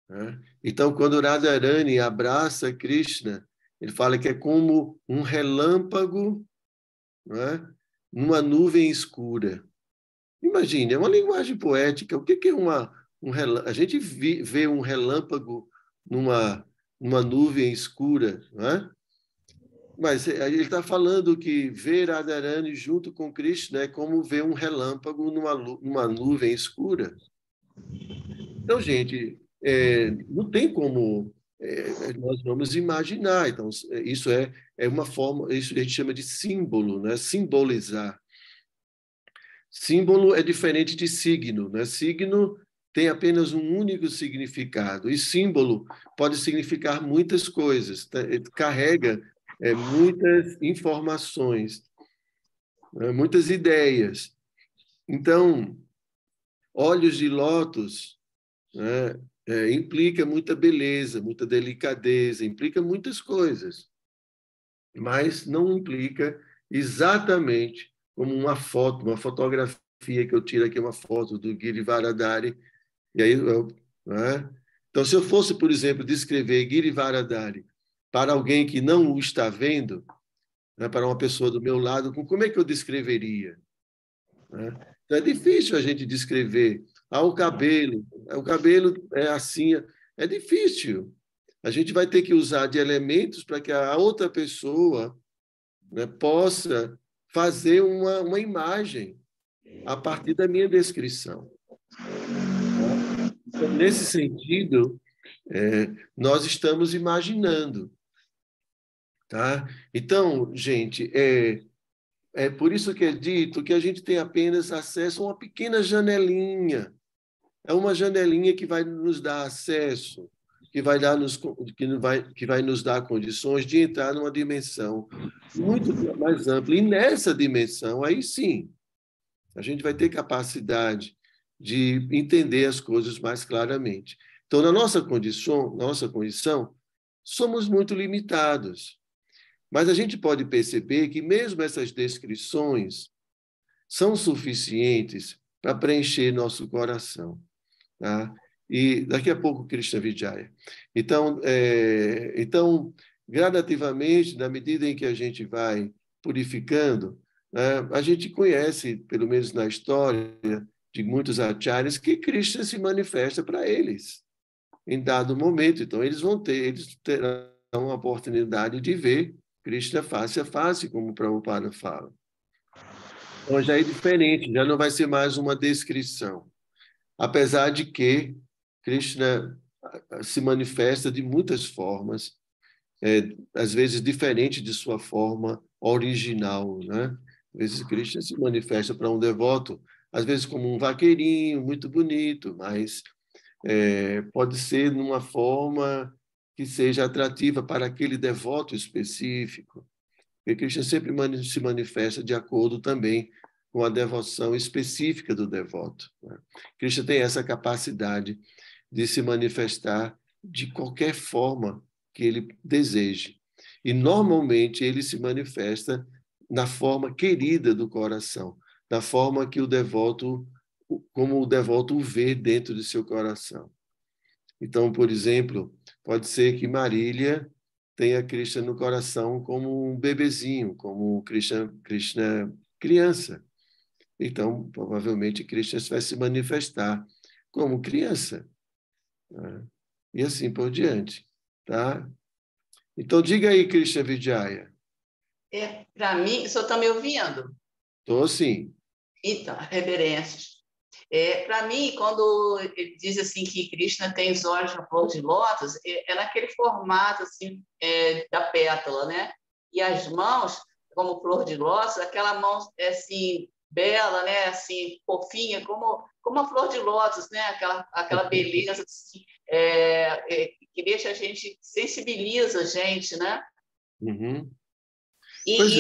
né? Então, quando Radharani abraça Krishna, ele fala que é como um relâmpago, né, numa nuvem escura. Imagine, é uma linguagem poética. O que é um relâmpago? A gente vê um relâmpago numa nuvem escura, né? Mas ele está falando que ver Radharani junto com Krishna é como ver um relâmpago numa nuvem escura. Então, gente, não tem como nós vamos imaginar. Então, isso é uma forma, isso a gente chama de símbolo, né? Simbolizar. Símbolo é diferente de signo, né? Signo tem apenas um único significado, e símbolo pode significar muitas coisas, carrega muitas informações, né? Muitas ideias. Então, olhos de lótus, né, implica muita beleza, muita delicadeza, implica muitas coisas, mas não implica exatamente como uma foto, uma fotografia que eu tiro aqui, uma foto do Girivaradari, e aí, né? Então, se eu fosse, por exemplo, descrever Girivaradari para alguém que não o está vendo, né, para uma pessoa do meu lado, como é que eu descreveria? Né? Então, é difícil a gente descrever. O cabelo é assim, é difícil. A gente vai ter que usar de elementos para que a outra pessoa, né, possa fazer uma imagem a partir da minha descrição. Então, nesse sentido, nós estamos imaginando. Tá? Então, gente, é por isso que é dito que a gente tem apenas acesso a uma pequena janelinha. É uma janelinha que vai nos dar acesso, que vai nos dar condições de entrar numa dimensão muito mais ampla. E nessa dimensão, aí sim, A gente vai ter capacidade de entender as coisas mais claramente. Então, na nossa condição, somos muito limitados. Mas a gente pode perceber que mesmo essas descrições são suficientes para preencher nosso coração. Tá? E daqui a pouco, Krishna Vijaya. Então, gradativamente, na medida em que a gente vai purificando, né, a gente conhece, pelo menos na história de muitos acharyas, que Krishna se manifesta para eles em dado momento. Então, eles terão a oportunidade de ver Krishna face a face, como o Prabhupada fala. Então, já é diferente, já não vai ser mais uma descrição. Apesar de que Krishna se manifesta de muitas formas, às vezes diferente de sua forma original, né? Às vezes Krishna se manifesta para um devoto, às vezes como um vaqueirinho muito bonito, mas pode ser numa forma que seja atrativa para aquele devoto específico. Porque Krishna sempre se manifesta de acordo também com a devoção específica do devoto, né? Krishna tem essa capacidade de se manifestar de qualquer forma que ele deseje. E, normalmente, ele se manifesta na forma querida do coração, da forma que como o devoto o vê dentro de seu coração. Então, por exemplo, pode ser que Marília tenha Krishna no coração como um bebezinho, como Krishna criança. Então, provavelmente, Krishna vai se manifestar como criança, né? E assim por diante, tá? Então, diga aí, Krishna Vijaya. Para mim, o senhor está me ouvindo? Estou sim. Então, reverências. Para mim, quando ele diz assim que Krishna tem os olhos na flor de lótus, é naquele formato assim, da pétala, né? E as mãos, como flor de lótus, aquela mão assim bela, né? Assim fofinha, como a flor de lótus, né? Aquela beleza assim, que deixa a gente, sensibiliza a gente, né? Uhum. Pois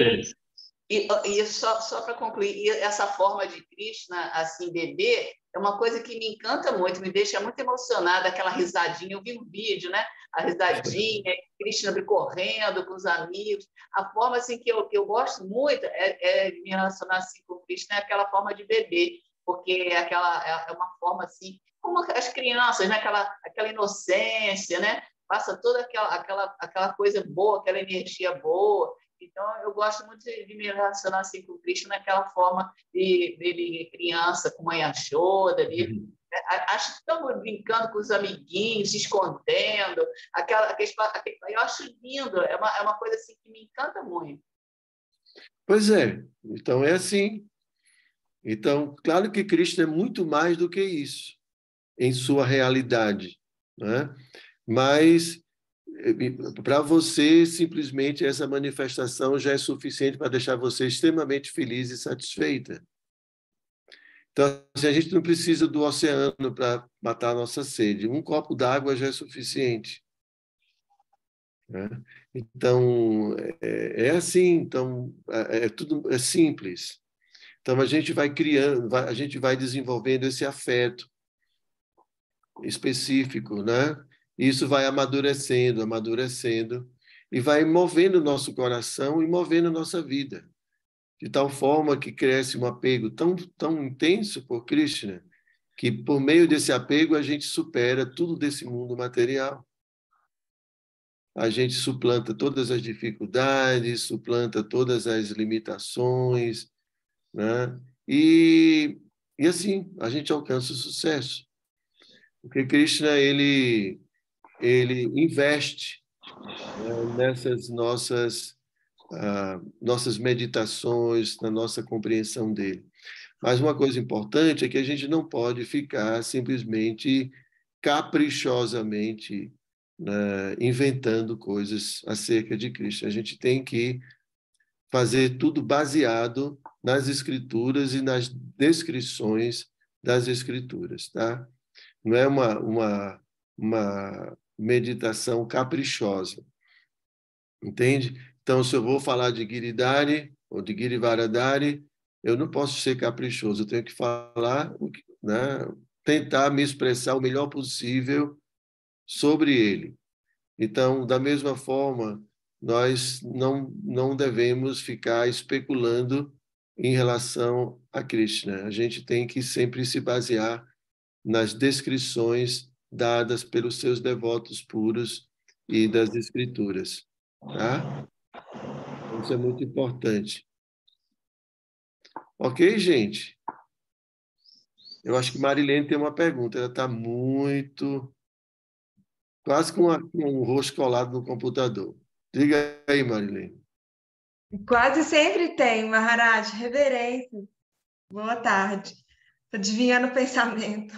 E, é. e só para concluir, essa forma de Krishna, assim, bebê, é uma coisa que me encanta muito, me deixa muito emocionada, aquela risadinha. Eu vi um vídeo, né? A risadinha, Krishna correndo com os amigos. A forma assim, que eu gosto muito de me relacionar assim, com Krishna, é aquela forma de bebê, porque é uma forma assim, como as crianças, né? Aquela inocência, né? Passa toda aquela coisa boa, aquela energia boa. Então, eu gosto muito de me relacionar assim, com o Cristo naquela forma dele criança, com mãe Yashoda ali. Uhum. Acho que estamos brincando com os amiguinhos, se escondendo. Eu acho lindo, é uma coisa assim, que me encanta muito. Pois é. Então, é assim. Então, claro que Cristo é muito mais do que isso, em sua realidade, né? Mas para você, simplesmente, essa manifestação já é suficiente para deixar você extremamente feliz e satisfeita. Então, a gente não precisa do oceano para matar a nossa sede. Um copo d'água já é suficiente, né? Então, é assim. Então, tudo é simples. Então, a gente vai criando, a gente vai desenvolvendo esse afeto específico, né? E isso vai amadurecendo, amadurecendo, e vai movendo o nosso coração e movendo a nossa vida, de tal forma que cresce um apego tão intenso por Krishna, que por meio desse apego a gente supera tudo desse mundo material. A gente suplanta todas as dificuldades, suplanta todas as limitações, né? E assim a gente alcança o sucesso. Porque Krishna, ele investe, né, nessas nossas meditações, na nossa compreensão dele. Mas uma coisa importante é que a gente não pode ficar simplesmente caprichosamente, né, inventando coisas acerca de Cristo. A gente tem que fazer tudo baseado nas escrituras e nas descrições das escrituras, tá? Não é uma meditação caprichosa, entende? Então, se eu vou falar de Giridhari ou de Girivaradhari, eu não posso ser caprichoso, eu tenho que falar, né, tentar me expressar o melhor possível sobre ele. Então, da mesma forma, nós não devemos ficar especulando em relação a Krishna. A gente tem que sempre se basear nas descrições dadas pelos seus devotos puros e das escrituras, tá? Isso é muito importante. Ok, gente? Eu acho que Marilene tem uma pergunta. Ela está quase com um rosto colado no computador. Diga aí, Marilene. Quase sempre tem, Maharaj, reverência. Boa tarde. Estou adivinhando o pensamento.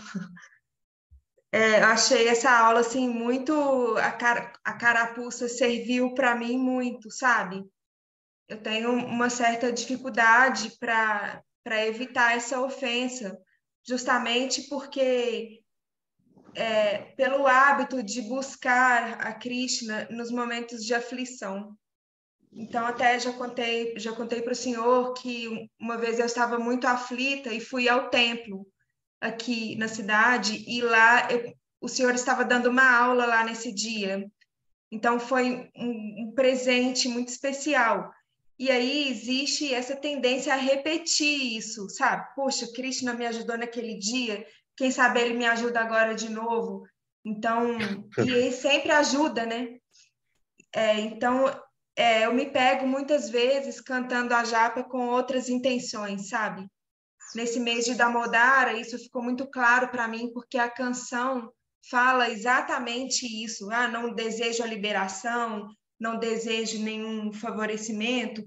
Eu achei essa aula assim muito, a carapuça serviu para mim muito, sabe? Eu tenho uma certa dificuldade para evitar essa ofensa, justamente porque pelo hábito de buscar a Krishna nos momentos de aflição. Então, até já contei para o senhor que uma vez eu estava muito aflita e fui ao templo aqui na cidade, e lá o senhor estava dando uma aula lá nesse dia. Então, foi um presente muito especial. E aí existe essa tendência a repetir isso, sabe? Poxa, Krishna me ajudou naquele dia, quem sabe ele me ajuda agora de novo. Então, e ele sempre ajuda, né? Então, eu me pego muitas vezes cantando a japa com outras intenções, sabe? Nesse mês de Damodara, isso ficou muito claro para mim, porque a canção fala exatamente isso. Ah, não desejo a liberação, não desejo nenhum favorecimento.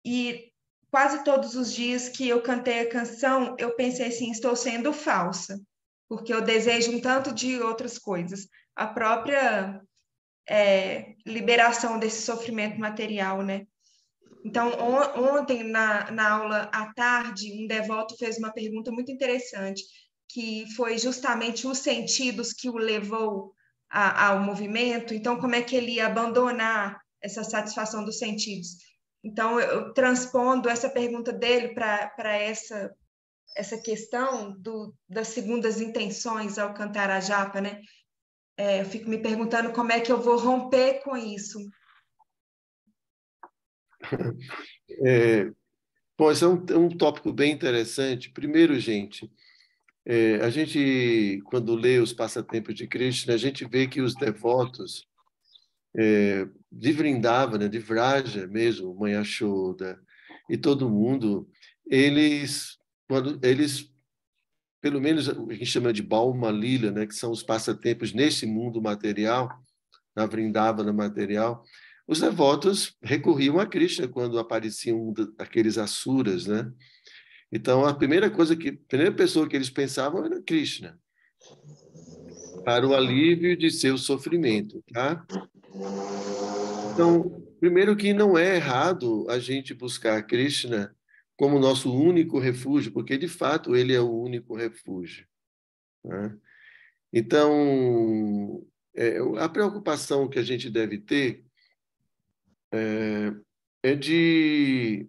E quase todos os dias que eu cantei a canção, eu pensei assim, estou sendo falsa, porque eu desejo um tanto de outras coisas. A própria liberação desse sofrimento material, né? Então, ontem, na aula à tarde, um devoto fez uma pergunta muito interessante, que foi justamente os sentidos que o levou ao movimento. Então, como é que ele ia abandonar essa satisfação dos sentidos? Então, eu transpondo essa pergunta dele para essa questão das segundas intenções ao cantar a japa, né? Eu fico me perguntando como é que eu vou romper com isso. Bom, esse é um tópico bem interessante. Primeiro, gente, a gente, quando lê os passatempos de Krishna, a gente vê que os devotos de Vrindavana, de Vraja mesmo, Mãe Yashoda e todo mundo, quando eles, pelo menos o que a gente chama de Bauma Lila, né, que são os passatempos nesse mundo material, na Vrindavana material, os devotos recorriam a Krishna quando apareciam aqueles asuras, né? Então, a primeira pessoa que eles pensavam era Krishna, para o alívio de seu sofrimento, tá? Então, primeiro que não é errado a gente buscar Krishna como nosso único refúgio, porque de fato ele é o único refúgio, né? Então, a preocupação que a gente deve ter é de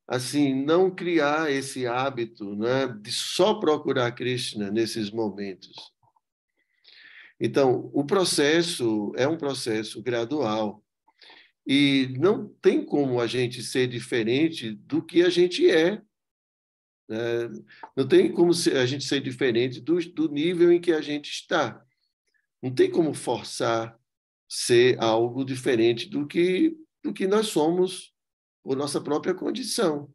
assim não criar esse hábito, né, de só procurar Krishna nesses momentos. Então, o processo é um processo gradual. E não tem como a gente ser diferente do que a gente é. Né? Não tem como a gente ser diferente do nível em que a gente está. Não tem como forçar ser algo diferente do que nós somos por nossa própria condição.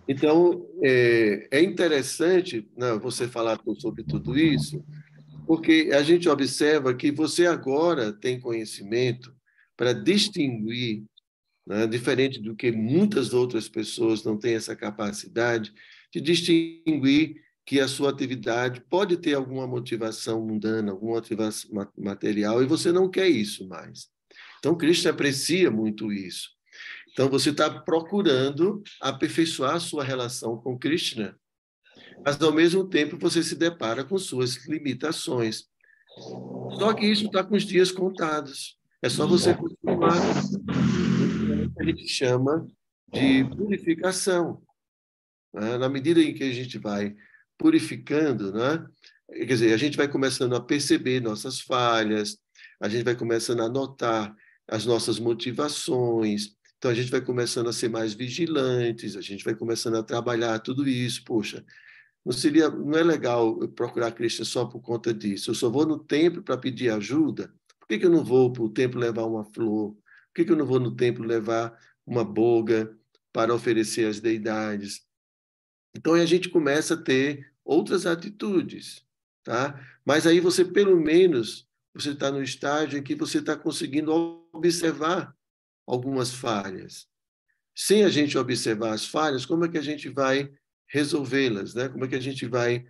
Então, é interessante, né, você falar sobre tudo isso, porque a gente observa que você agora tem conhecimento para distinguir, né, diferente do que muitas outras pessoas não têm essa capacidade de distinguir que a sua atividade pode ter alguma motivação mundana, alguma motivação material, e você não quer isso mais. Então, Cristo aprecia muito isso. Então, você está procurando aperfeiçoar a sua relação com Krishna, mas, ao mesmo tempo, você se depara com suas limitações. Só que isso está com os dias contados. É só você continuar. A gente chama de purificação. Né? Na medida em que a gente vai purificando, né? Quer dizer, a gente vai começando a perceber nossas falhas, a gente vai começando a notar as nossas motivações, então a gente vai começando a ser mais vigilantes, a gente vai começando a trabalhar tudo isso. Poxa, não é legal eu procurar Cristo só por conta disso. Eu só vou no templo para pedir ajuda. Por que eu não vou para o templo levar uma flor? Por que eu não vou no templo levar uma boga para oferecer às deidades? Então a gente começa a ter outras atitudes, tá? Mas aí você, pelo menos, você está no estágio em que você está conseguindo observar algumas falhas. Sem a gente observar as falhas, como é que a gente vai resolvê-las, né? Como é que a gente vai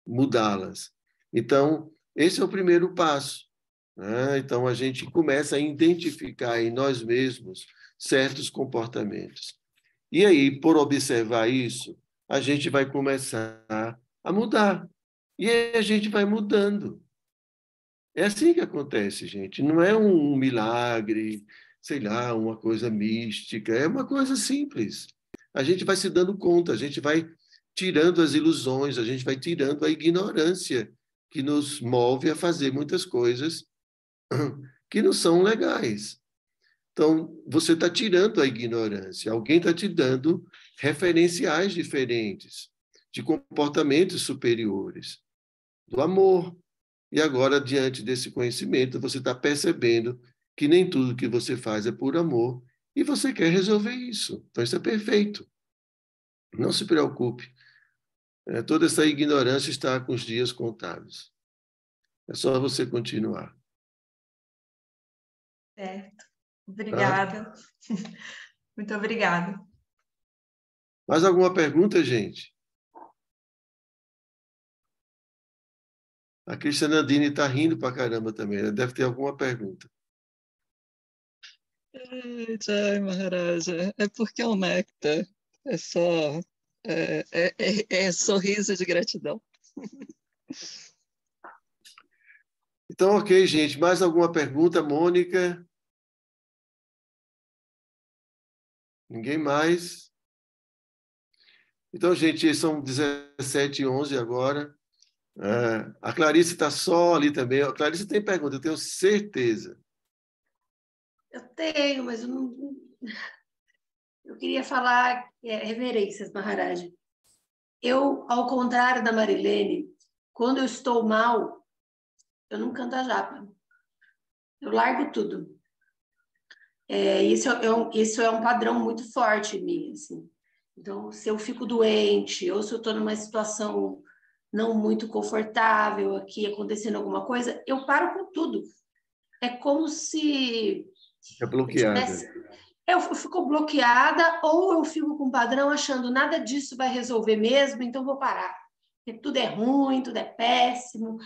mudá-las? Então, esse é o primeiro passo, né? Então, a gente começa a identificar em nós mesmos certos comportamentos. E aí, por observar isso, a gente vai começar a mudar. E aí a gente vai mudando. É assim que acontece, gente. Não é um milagre, sei lá, uma coisa mística. É uma coisa simples. A gente vai se dando conta, a gente vai tirando as ilusões, a gente vai tirando a ignorância que nos move a fazer muitas coisas que não são legais. Então, você está tirando a ignorância. Alguém está te dando referenciais diferentes de comportamentos superiores, do amor. E agora, diante desse conhecimento, você está percebendo que nem tudo que você faz é por amor e você quer resolver isso. Então, isso é perfeito. Não se preocupe. Toda essa ignorância está com os dias contados. É só você continuar. Certo. Obrigada. Muito obrigada. Mais alguma pergunta, gente? A Cristianandine está rindo pra caramba também. Ela deve ter alguma pergunta. Jai Maharaja, é porque é o néctar. É só... É sorriso de gratidão. Então, ok, gente. Mais alguma pergunta, Mônica? Ninguém mais? Então, gente, são 17h11 agora. A Clarice está só ali também. A Clarice tem pergunta, eu tenho certeza. Eu tenho, mas eu não... Eu queria falar reverências, Maharaj. Eu, ao contrário da Marilene, quando eu estou mal, eu não canto a japa. Eu largo tudo. Isso é um padrão muito forte em mim, assim. Então, se eu fico doente, ou se eu estou numa situação não muito confortável aqui, acontecendo alguma coisa, eu paro com tudo. É como se... É bloqueada. Eu fico bloqueada, ou eu fico com um padrão achando nada disso vai resolver mesmo, então vou parar. Porque tudo é ruim, tudo é péssimo.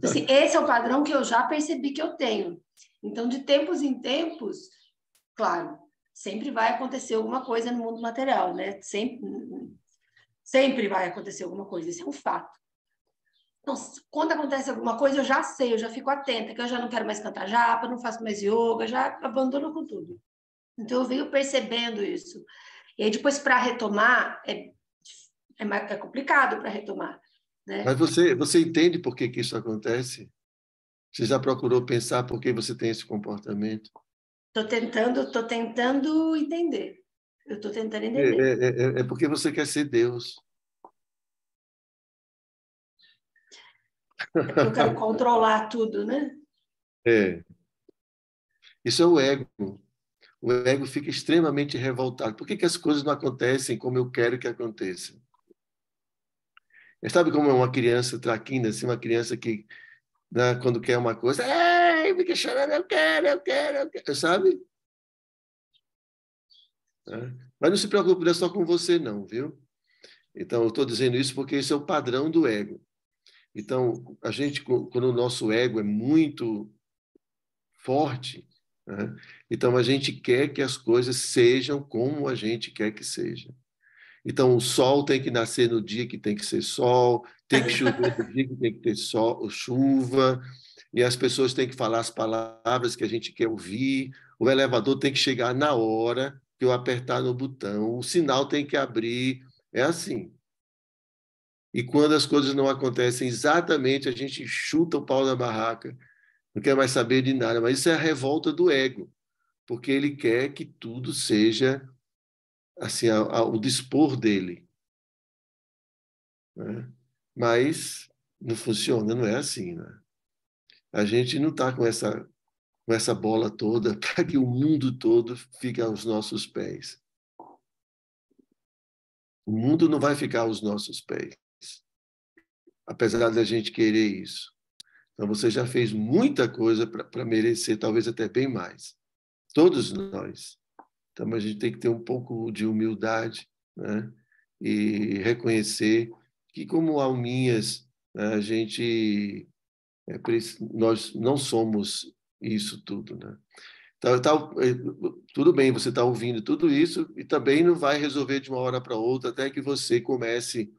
Assim, esse é o padrão que eu já percebi que eu tenho. Então, de tempos em tempos, claro, sempre vai acontecer alguma coisa no mundo material, né? Sempre vai acontecer alguma coisa, isso é um fato. Então, quando acontece alguma coisa, eu já sei, eu já fico atenta, que eu já não quero mais cantar japa, não faço mais yoga, já abandono com tudo. Então, eu venho percebendo isso. E aí, depois, para retomar, é complicado para retomar. Né? Mas você entende por que isso acontece? Você já procurou pensar por que você tem esse comportamento? Estou tentando entender. Eu estou tentando entender. É porque você quer ser Deus. É porque eu quero controlar tudo, né? Isso é o ego. O ego fica extremamente revoltado. Por que as coisas não acontecem como eu quero que aconteçam? Sabe como é uma criança traquina, assim, uma criança que, né, quando quer uma coisa, fica chorando, eu quero, sabe? Mas não se preocupe, não é só com você, não, viu? Então, eu estou dizendo isso porque esse é o padrão do ego. Então, a gente, quando o nosso ego é muito forte, né? Então a gente quer que as coisas sejam como a gente quer que sejam. Então, o sol tem que nascer no dia que tem que ser sol, tem que chover no dia que tem que ter sol, chuva, e as pessoas têm que falar as palavras que a gente quer ouvir, o elevador tem que chegar na hora, que eu apertar no botão, o sinal tem que abrir, é assim. E quando as coisas não acontecem exatamente, a gente chuta o pau da barraca, não quer mais saber de nada, mas isso é a revolta do ego, porque ele quer que tudo seja assim, ao dispor dele, né? Mas não funciona, não é assim, né? A gente não está com essa bola toda para que o mundo todo fique aos nossos pés. O mundo não vai ficar aos nossos pés, apesar da gente querer isso. Então, você já fez muita coisa para merecer, talvez até bem mais. Todos nós. Então, a gente tem que ter um pouco de humildade, né? E reconhecer que, como alminhas, né, nós não somos isso tudo, né? Tudo bem, você está ouvindo tudo isso e também não vai resolver de uma hora para outra até que você comece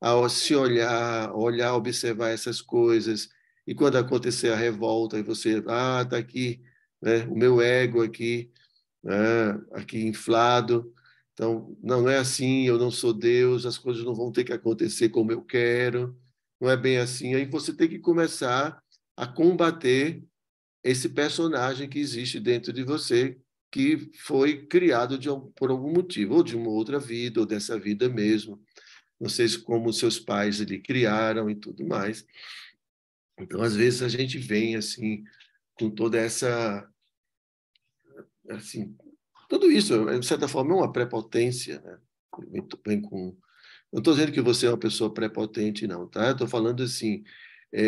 a se olhar, observar essas coisas. E quando acontecer a revolta, e você, está aqui, né, o meu ego aqui, né, aqui inflado. Então, não é assim, eu não sou Deus, as coisas não vão ter que acontecer como eu quero. Não é bem assim. Aí você tem que começar a combater esse personagem que existe dentro de você, que foi criado por algum motivo, ou de uma outra vida, ou dessa vida mesmo. Não sei como seus pais lhe criaram e tudo mais. Então, às vezes, a gente vem assim, com toda essa... Assim, tudo isso, de certa forma, é uma prepotência, né? Vem com... Não estou dizendo que você é uma pessoa prepotente, não, tá? Estou falando assim,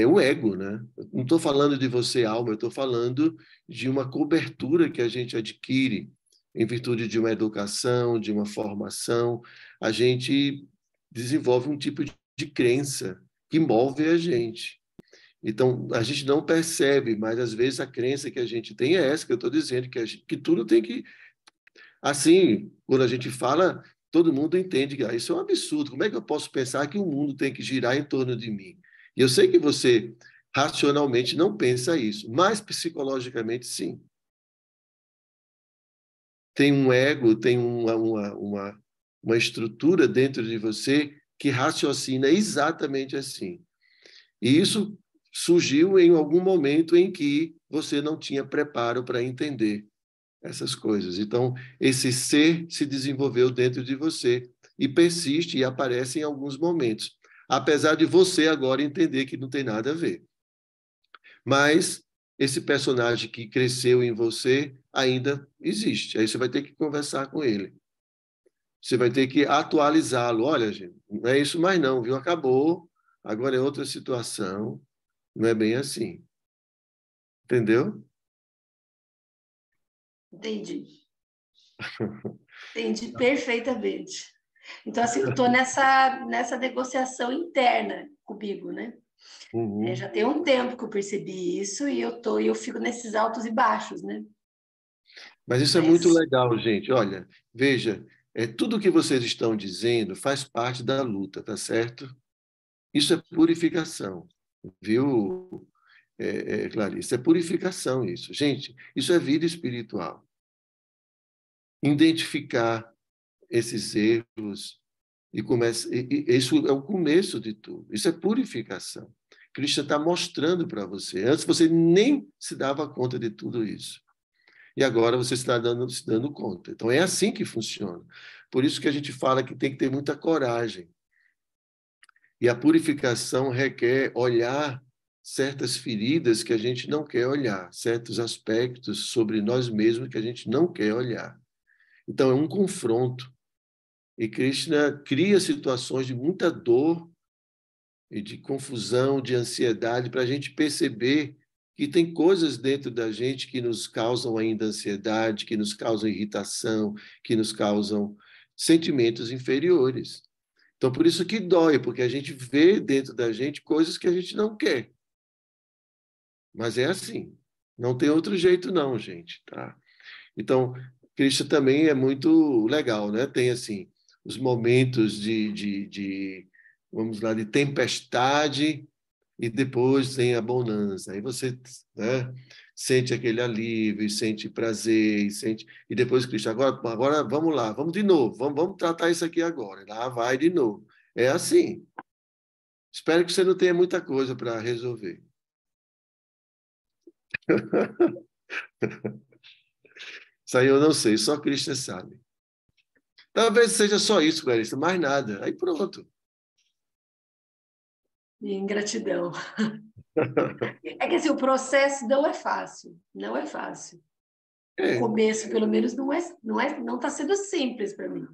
o ego, né? Eu não estou falando de você, alma, eu estou falando de uma cobertura que a gente adquire em virtude de uma educação, de uma formação. A gente desenvolve um tipo de crença que move a gente. Então, a gente não percebe, mas às vezes a crença que a gente tem é essa que eu estou dizendo, que tudo tem que... Assim, quando a gente fala, todo mundo entende que isso é um absurdo. Como é que eu posso pensar que o mundo tem que girar em torno de mim? E eu sei que você racionalmente não pensa isso, mas psicologicamente sim. Tem um ego, tem uma estrutura dentro de você que raciocina exatamente assim. E isso surgiu em algum momento em que você não tinha preparo para entender essas coisas. Então, esse ser se desenvolveu dentro de você e persiste e aparece em alguns momentos, apesar de você agora entender que não tem nada a ver. Mas esse personagem que cresceu em você ainda existe. Aí você vai ter que conversar com ele. Você vai ter que atualizá-lo. Olha, gente, não é isso mais não, viu? Acabou. Agora é outra situação. Não é bem assim. Entendeu? Entendi. Entendi perfeitamente. Então, assim, eu estou nessa negociação interna comigo, né? Uhum. Já tem um tempo que eu percebi isso e eu fico nesses altos e baixos, né? Mas isso é muito legal, gente. Olha, veja, tudo que vocês estão dizendo faz parte da luta, tá certo? Isso é purificação, viu, Clarice? É purificação isso. Gente, isso é vida espiritual. Identificar esses erros isso é o começo de tudo. Isso é purificação. Cristo está mostrando para você. Antes você nem se dava conta de tudo isso. E agora você está se dando conta. Então, é assim que funciona. Por isso que a gente fala que tem que ter muita coragem. E a purificação requer olhar certas feridas que a gente não quer olhar, certos aspectos sobre nós mesmos que a gente não quer olhar. Então, é um confronto. E Krishna cria situações de muita dor e de confusão, de ansiedade, para a gente perceber que tem coisas dentro da gente que nos causam ainda ansiedade, que nos causam irritação, que nos causam sentimentos inferiores. Então, por isso que dói, porque a gente vê dentro da gente coisas que a gente não quer. Mas é assim. Não tem outro jeito não, gente, tá? Então, Cristo também é muito legal, né? Tem, assim, os momentos vamos lá, de tempestade, e depois tem a bonança. Aí você, né, sente aquele alívio, e sente prazer, e depois Cristo, agora vamos lá, vamos de novo, vamos tratar isso aqui agora. Lá vai de novo. É assim. Espero que você não tenha muita coisa para resolver. Isso aí eu não sei, só Cristo sabe. Talvez seja só isso, Clarissa, mais nada. Aí pronto. Ingratidão. É que assim, o processo não é fácil. Não é fácil. O começo, pelo menos, não está sendo simples para mim.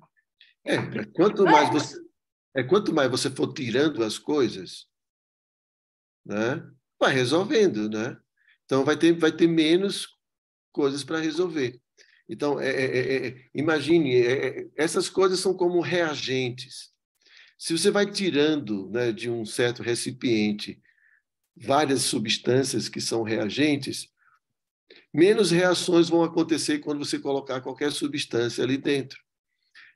Quanto mais você for tirando as coisas, né, vai resolvendo, né? Então vai ter menos coisas para resolver. Então, imagine, essas coisas são como reagentes. Se você vai tirando, né, de um certo recipiente várias substâncias que são reagentes, menos reações vão acontecer quando você colocar qualquer substância ali dentro.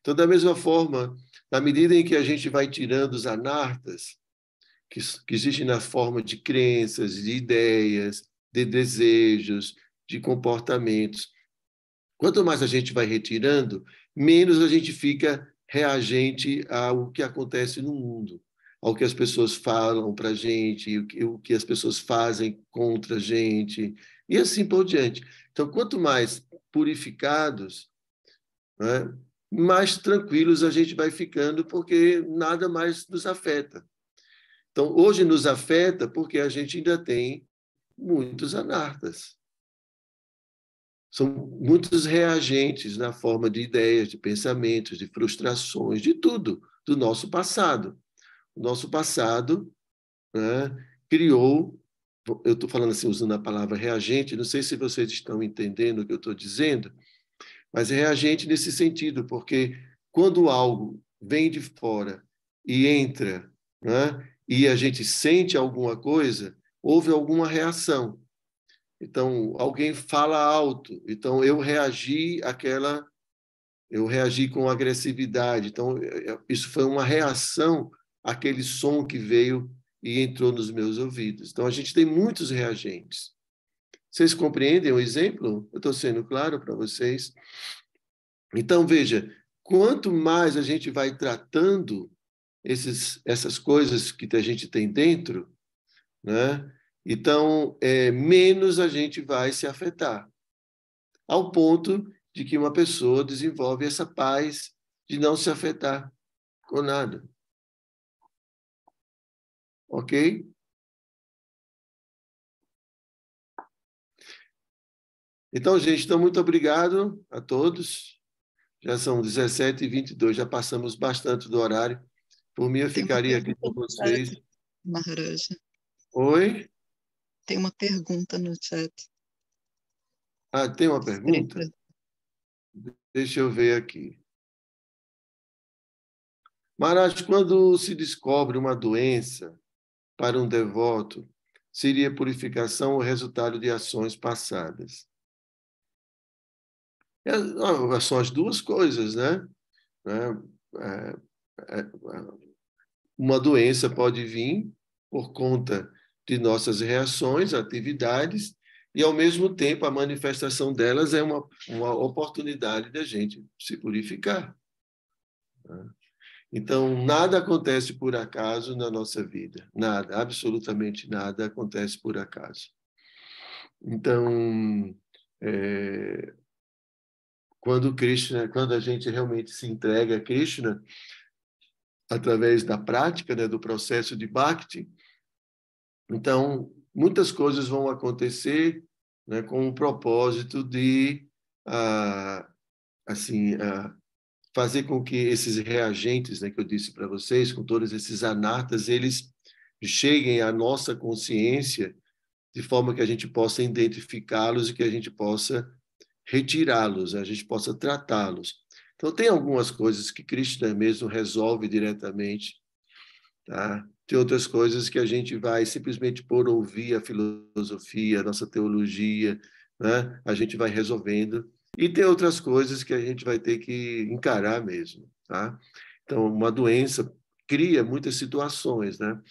Então, da mesma forma, na medida em que a gente vai tirando os anartas, que existem na forma de crenças, de ideias, de desejos, de comportamentos, quanto mais a gente vai retirando, menos a gente fica reagente ao que acontece no mundo, ao que as pessoas falam para a gente, o que as pessoas fazem contra a gente, e assim por diante. Então, quanto mais purificados, né, mais tranquilos a gente vai ficando, porque nada mais nos afeta. Então, hoje nos afeta porque a gente ainda tem muitos anartas. São muitos reagentes na forma de ideias, de pensamentos, de frustrações, de tudo, do nosso passado. O nosso passado, né, criou, eu estou falando assim, usando a palavra reagente, não sei se vocês estão entendendo o que eu estou dizendo, mas é reagente nesse sentido, porque quando algo vem de fora e entra, né, e a gente sente alguma coisa, houve alguma reação. Então, alguém fala alto, então eu reagi com agressividade. Então, isso foi uma reação àquele som que veio e entrou nos meus ouvidos. Então, a gente tem muitos reagentes. Vocês compreendem o exemplo? Eu estou sendo claro para vocês? Então, veja, quanto mais a gente vai tratando essas coisas que a gente tem dentro, né? Então, menos a gente vai se afetar, ao ponto de que uma pessoa desenvolve essa paz de não se afetar com nada. Ok? Então, gente, então, muito obrigado a todos. Já são 17h22, já passamos bastante do horário. Por mim, eu ficaria aqui com vocês. Maharaja. Oi? Tem uma pergunta no chat. Ah, tem uma pergunta? Deixa eu ver aqui. Maharaj, quando se descobre uma doença para um devoto, seria purificação ou resultado de ações passadas? São as duas coisas, né? Uma doença pode vir por conta de nossas reações, atividades, e, ao mesmo tempo, a manifestação delas é uma oportunidade da gente se purificar. Então, nada acontece por acaso na nossa vida. Nada, absolutamente nada acontece por acaso. Então, quando a gente realmente se entrega a Krishna, através da prática, né, do processo de Bhakti, então, muitas coisas vão acontecer, né, com o propósito de fazer com que esses reagentes, né, que eu disse para vocês, com todos esses anartas, eles cheguem à nossa consciência de forma que a gente possa identificá-los e que a gente possa retirá-los, a gente possa tratá-los. Então, tem algumas coisas que Krishna mesmo resolve diretamente, tá? Tem outras coisas que a gente vai simplesmente por ouvir a filosofia, a nossa teologia, né? A gente vai resolvendo. E tem outras coisas que a gente vai ter que encarar mesmo, tá? Então, uma doença cria muitas situações, né?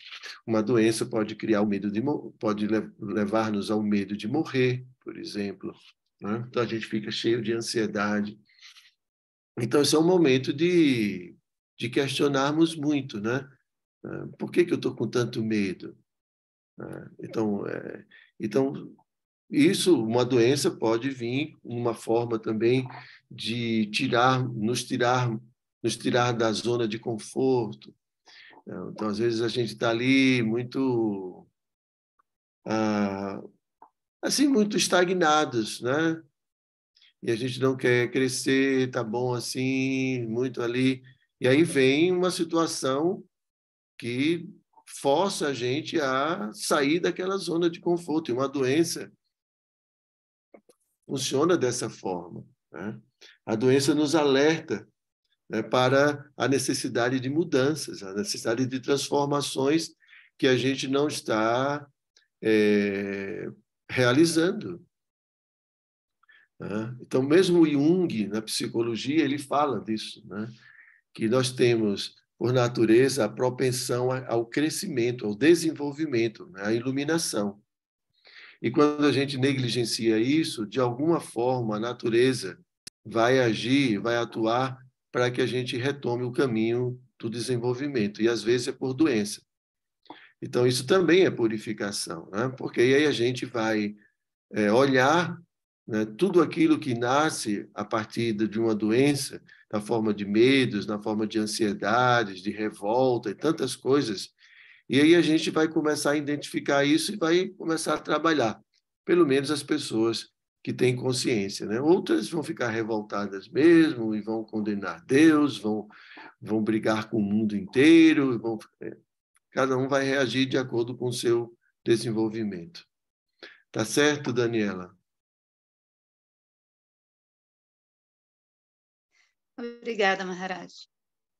Uma doença pode criar o medo pode levar-nos ao medo de morrer, por exemplo, né? Então a gente fica cheio de ansiedade. Então esse é um momento de questionarmos muito, né? Por que eu estou com tanto medo? Então, isso, uma doença pode vir uma forma também de nos tirar da zona de conforto. Então, às vezes a gente está ali muito, assim, muito estagnados, né? E a gente não quer crescer, tá bom assim, muito ali. E aí vem uma situação que força a gente a sair daquela zona de conforto. E uma doença funciona dessa forma, né? A doença nos alerta, né, para a necessidade de mudanças, a necessidade de transformações que a gente não está realizando, né? Então, mesmo o Jung, na psicologia, ele fala disso, né? Que nós temos, por natureza, a propensão ao crescimento, ao desenvolvimento, né? À iluminação. E quando a gente negligencia isso, de alguma forma, a natureza vai agir, vai atuar para que a gente retome o caminho do desenvolvimento. E, às vezes, é por doença. Então, isso também é purificação, né? Porque aí a gente vai olhar, né, tudo aquilo que nasce a partir de uma doença, na forma de medos, na forma de ansiedades, de revolta e tantas coisas, e aí a gente vai começar a identificar isso e vai começar a trabalhar, pelo menos as pessoas que têm consciência, né? Outras vão ficar revoltadas mesmo e vão condenar Deus, vão brigar com o mundo inteiro, cada um vai reagir de acordo com o seu desenvolvimento. Tá certo, Daniela? Obrigada, Maharaj.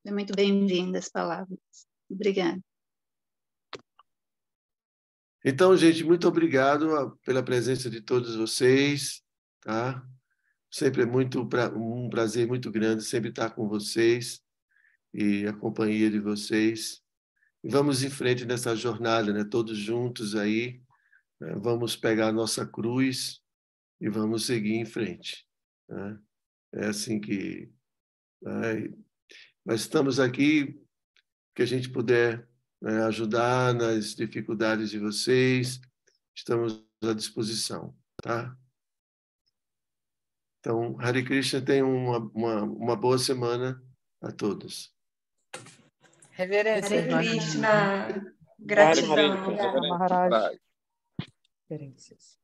É muito bem-vinda as palavras. Obrigada. Então, gente, muito obrigado pela presença de todos vocês, tá? Sempre é um prazer muito grande sempre estar com vocês e a companhia de vocês. E vamos em frente nessa jornada, né? Todos juntos aí, né? Vamos pegar a nossa cruz e vamos seguir em frente, né? É assim que... né? Nós estamos aqui que a gente puder, né, ajudar nas dificuldades de vocês, estamos à disposição, tá? Então, Hare Krishna, tenham uma boa semana a todos. Reverência, Hare Krishna. Gratidão. Maharaj. Reverências.